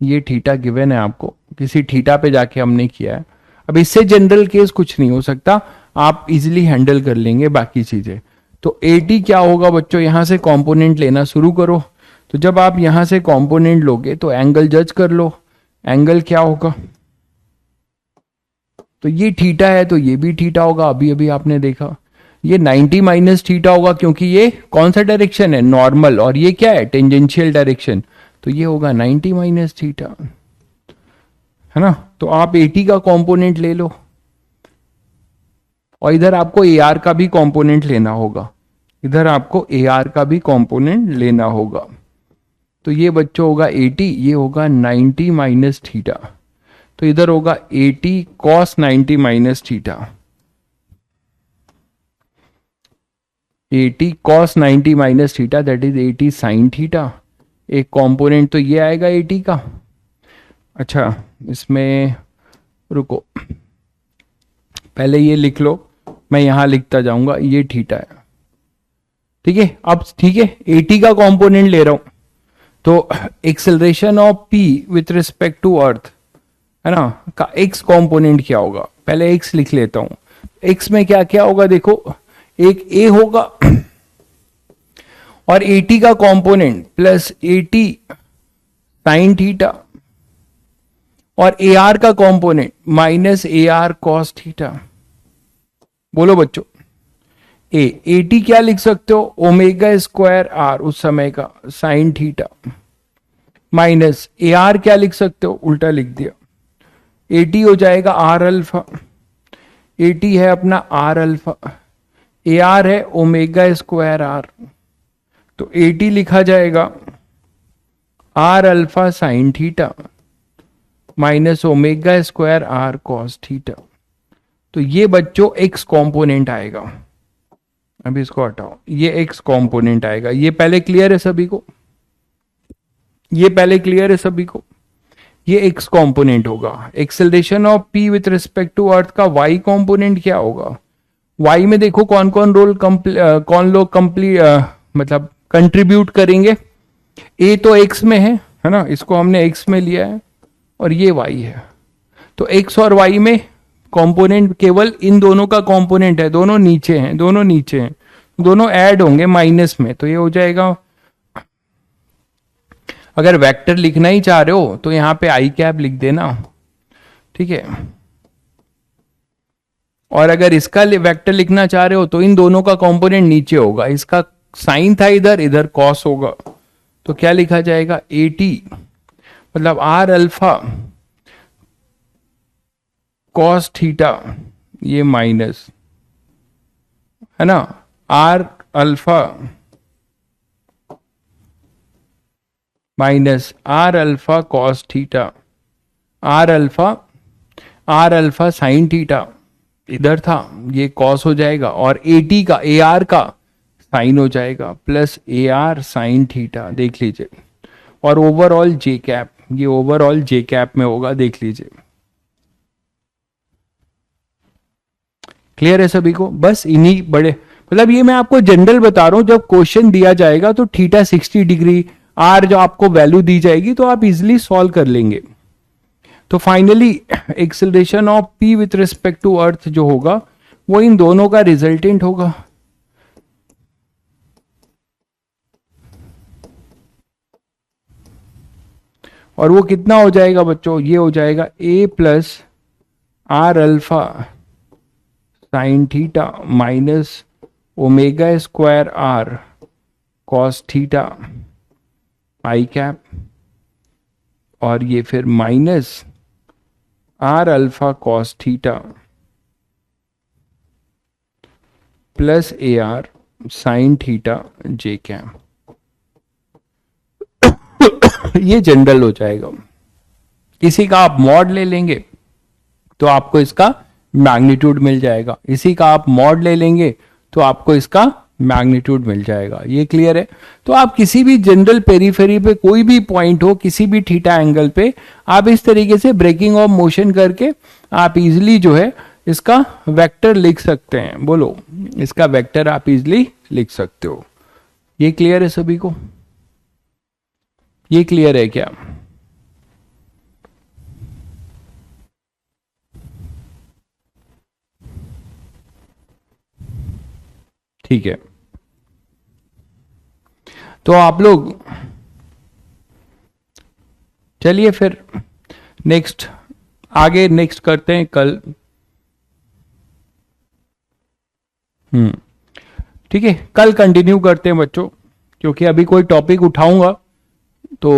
ये थीटा गिवन है आपको, किसी थीटा पे जाके हमने किया है। अब इससे जनरल केस कुछ नहीं हो सकता, आप इजीली हैंडल कर लेंगे बाकी चीजें। तो ए टी क्या होगा बच्चों, यहां से कंपोनेंट लेना शुरू करो। तो जब आप यहां से कंपोनेंट लोगे तो एंगल जज कर लो, एंगल क्या होगा, तो ये थीटा है तो ये भी थीटा होगा, अभी अभी आपने देखा। ये 90 माइनस थीटा होगा, क्योंकि ये कौन सा डायरेक्शन है, नॉर्मल, और ये क्या है, टेंजेंशियल डायरेक्शन, तो ये होगा 90 माइनस थीटा, है ना। तो आप ए टी का कंपोनेंट ले लो, और इधर आपको ए आर का भी कंपोनेंट लेना होगा, इधर आपको ए आर का भी कंपोनेंट लेना होगा। तो ये बच्चों होगा ए टी, ये होगा 90 माइनस थीटा, तो इधर होगा A T cos 90 minus theta, A T cos 90 minus theta, that is A T sine theta. एक कंपोनेंट तो ये आएगा ए टी का। अच्छा, इसमें रुको, पहले ये लिख लो, मैं यहां लिखता जाऊंगा, ये थीटा है। ठीक है, अब ठीक है, ए टी का कंपोनेंट ले रहा हूं, तो acceleration of P with respect to earth, है ना, का एक्स कंपोनेंट क्या होगा, पहले एक्स लिख लेता हूं। एक्स में क्या क्या होगा देखो, एक ए होगा और ए टी का component plus A T sine theta, और ए आर का component minus A R cos theta. बोलो बच्चों, ए टी क्या लिख सकते हो, ओमेगा स्क्वायर आर उस समय का sign theta, minus A R क्या लिख सकते हो, उल्टा लिख दिया, ए टी हो जाएगा आर अल्फा, ए टी है अपना आर अल्फा, ए आर है ओमेगा स्क्वायर आर, तो ए टी लिखा जाएगा R alpha sine theta minus omega square R cos theta. तो ये बच्चों एक्स कंपोनेंट आएगा। अभी इसको हटाओ, ये एक्स कंपोनेंट आएगा। ये पहले क्लियर है सभी को? ये पहले क्लियर है सभी को? ये एक्स कंपोनेंट होगा। Acceleration of P with respect to earth का वाई कंपोनेंट क्या होगा? वाई में देखो कौन कौन कौन लोग मतलब कंट्रीब्यूट करेंगे। ए तो एक्स में है ना, इसको हमने एक्स में लिया है, और ये वाई है। तो एक्स और वाई में कंपोनेंट केवल इन दोनों का कंपोनेंट है, दोनों नीचे हैं, दोनों नीचे हैं, दोनों ऐड होंगे माइनस में, तो ये हो जाएगा। अगर वेक्टर लिखना ही चाह रहे हो तो यहां पे आई कैप लिख देना, ठीक है। और अगर इसका वेक्टर लिखना चाह रहे हो तो इन दोनों का कंपोनेंट नीचे होगा, इसका साइन था इधर, इधर कॉस होगा, तो क्या लिखा जाएगा? एटी, मतलब आर अल्फा कॉस थीटा, ये माइनस है ना, R alpha minus R alpha cos theta, R alpha sine theta इधर था, ये कॉस हो जाएगा, और एटी का ए आर का साइन हो जाएगा, plus A R sine theta, देख लीजिए। और ओवरऑल जे कैप, ये ओवरऑल जे कैप में होगा, देख लीजिए। क्लियर है सभी को? बस इन्हीं बड़े, मतलब ये मैं आपको जनरल बता रहा हूं, जब क्वेश्चन दिया जाएगा तो थीटा 60 डिग्री, आर जो आपको वैल्यू दी जाएगी तो आप इजिली सॉल्व कर लेंगे। तो finally acceleration of P with respect to earth जो होगा वो इन दोनों का रिजल्टेंट होगा। और वो कितना हो जाएगा बच्चों? ये हो जाएगा A plus R alpha sine theta minus omega square R cos theta I cap, और ये फिर minus R alpha cos theta plus A R sine theta J cap. ये जनरल हो जाएगा। इसी का आप मॉड ले लेंगे तो आपको इसका मैग्नीट्यूड मिल जाएगा, इसी का आप मॉड ले लेंगे तो आपको इसका मैग्नीट्यूड मिल जाएगा। ये क्लियर है? तो आप किसी भी जनरल पेरीफेरी पे कोई भी पॉइंट हो, किसी भी थीटा एंगल पे, आप इस तरीके से ब्रेकिंग ऑफ मोशन करके आप इजिली जो है इसका वेक्टर लिख सकते हैं। बोलो, इसका वेक्टर आप इजिली लिख सकते हो। ये क्लियर है सभी को? ये क्लियर है क्या? ठीक है, तो आप लोग चलिए फिर नेक्स्ट आगे नेक्स्ट करते हैं कल। ठीक है, कल कंटिन्यू करते हैं बच्चों, क्योंकि अभी कोई टॉपिक उठाऊंगा तो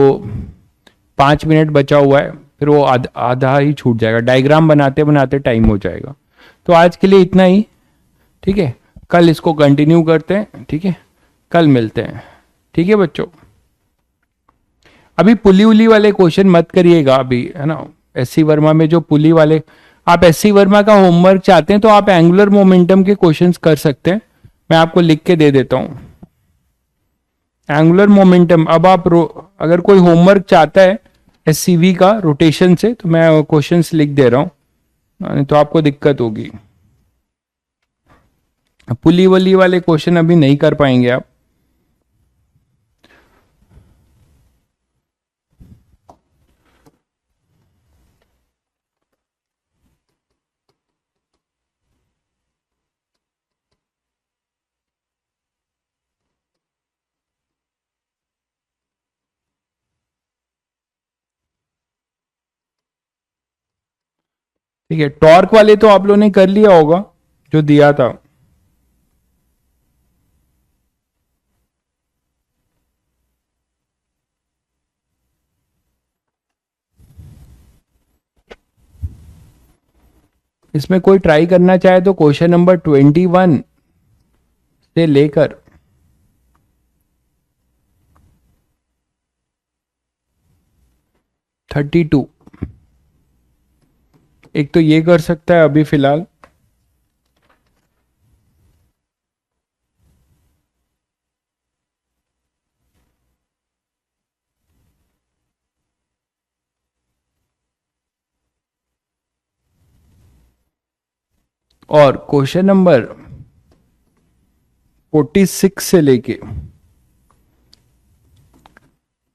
5 मिनट बचा हुआ है, फिर वो आधा ही छूट जाएगा, डायग्राम बनाते बनाते टाइम हो जाएगा। तो आज के लिए इतना ही, ठीक है। कल इसको कंटिन्यू करते हैं, ठीक है, कल मिलते हैं, ठीक है बच्चों। अभी पुली उली वाले क्वेश्चन मत करिएगा अभी, है ना। एससी वर्मा में जो पुली वाले, आप एससी वर्मा का होमवर्क चाहते हैं तो आप एंगुलर मोमेंटम के क्वेश्चंस कर सकते हैं, मैं आपको लिख के दे देता हूं। एंगुलर मोमेंटम, अब आप अगर कोई होमवर्क चाहता है एससीवी का रोटेशन से तो मैं क्वेश्चंस लिख दे रहा हूं, तो आपको दिक्कत होगी। पुली वली वाले क्वेश्चन अभी नहीं कर पाएंगे आप। ठीक है, टॉर्क वाले तो आप लोगों ने कर लिया होगा जो दिया था। इसमें कोई ट्राई करना चाहे तो क्वेश्चन नंबर 21 से लेकर 32। एक तो ये कर सकता है अभी फिलहाल, और क्वेश्चन नंबर 46 से लेके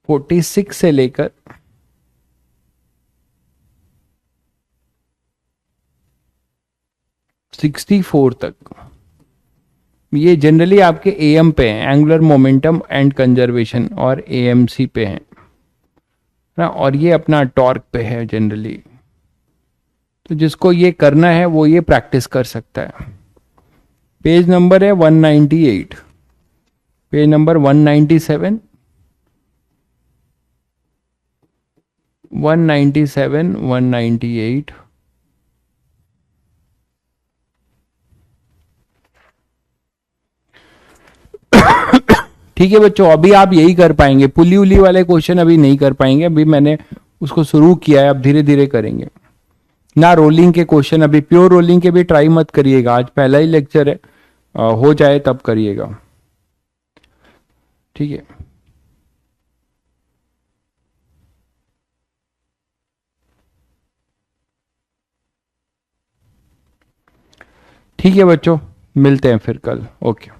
46 से लेकर 64 तक ये जनरली आपके एएम पे हैं, एंगुलर मोमेंटम एंड कंजर्वेशन, और एएमसी पे हैं ना, और ये अपना टॉर्क पे है जनरली। तो जिसको ये करना है वो ये प्रैक्टिस कर सकता है। पेज नंबर है 198, पेज नंबर 197, 197, 198। ठीक है बच्चों, अभी आप यही कर पाएंगे, पुली उली वाले क्वेश्चन अभी नहीं कर पाएंगे, अभी मैंने उसको शुरू किया है, अब धीरे धीरे करेंगे ना। रोलिंग के क्वेश्चन अभी, प्योर रोलिंग के भी ट्राई मत करिएगा, आज पहला ही लेक्चर है, हो जाए तब करिएगा, ठीक है। ठीक है बच्चों, मिलते हैं फिर कल, ओके।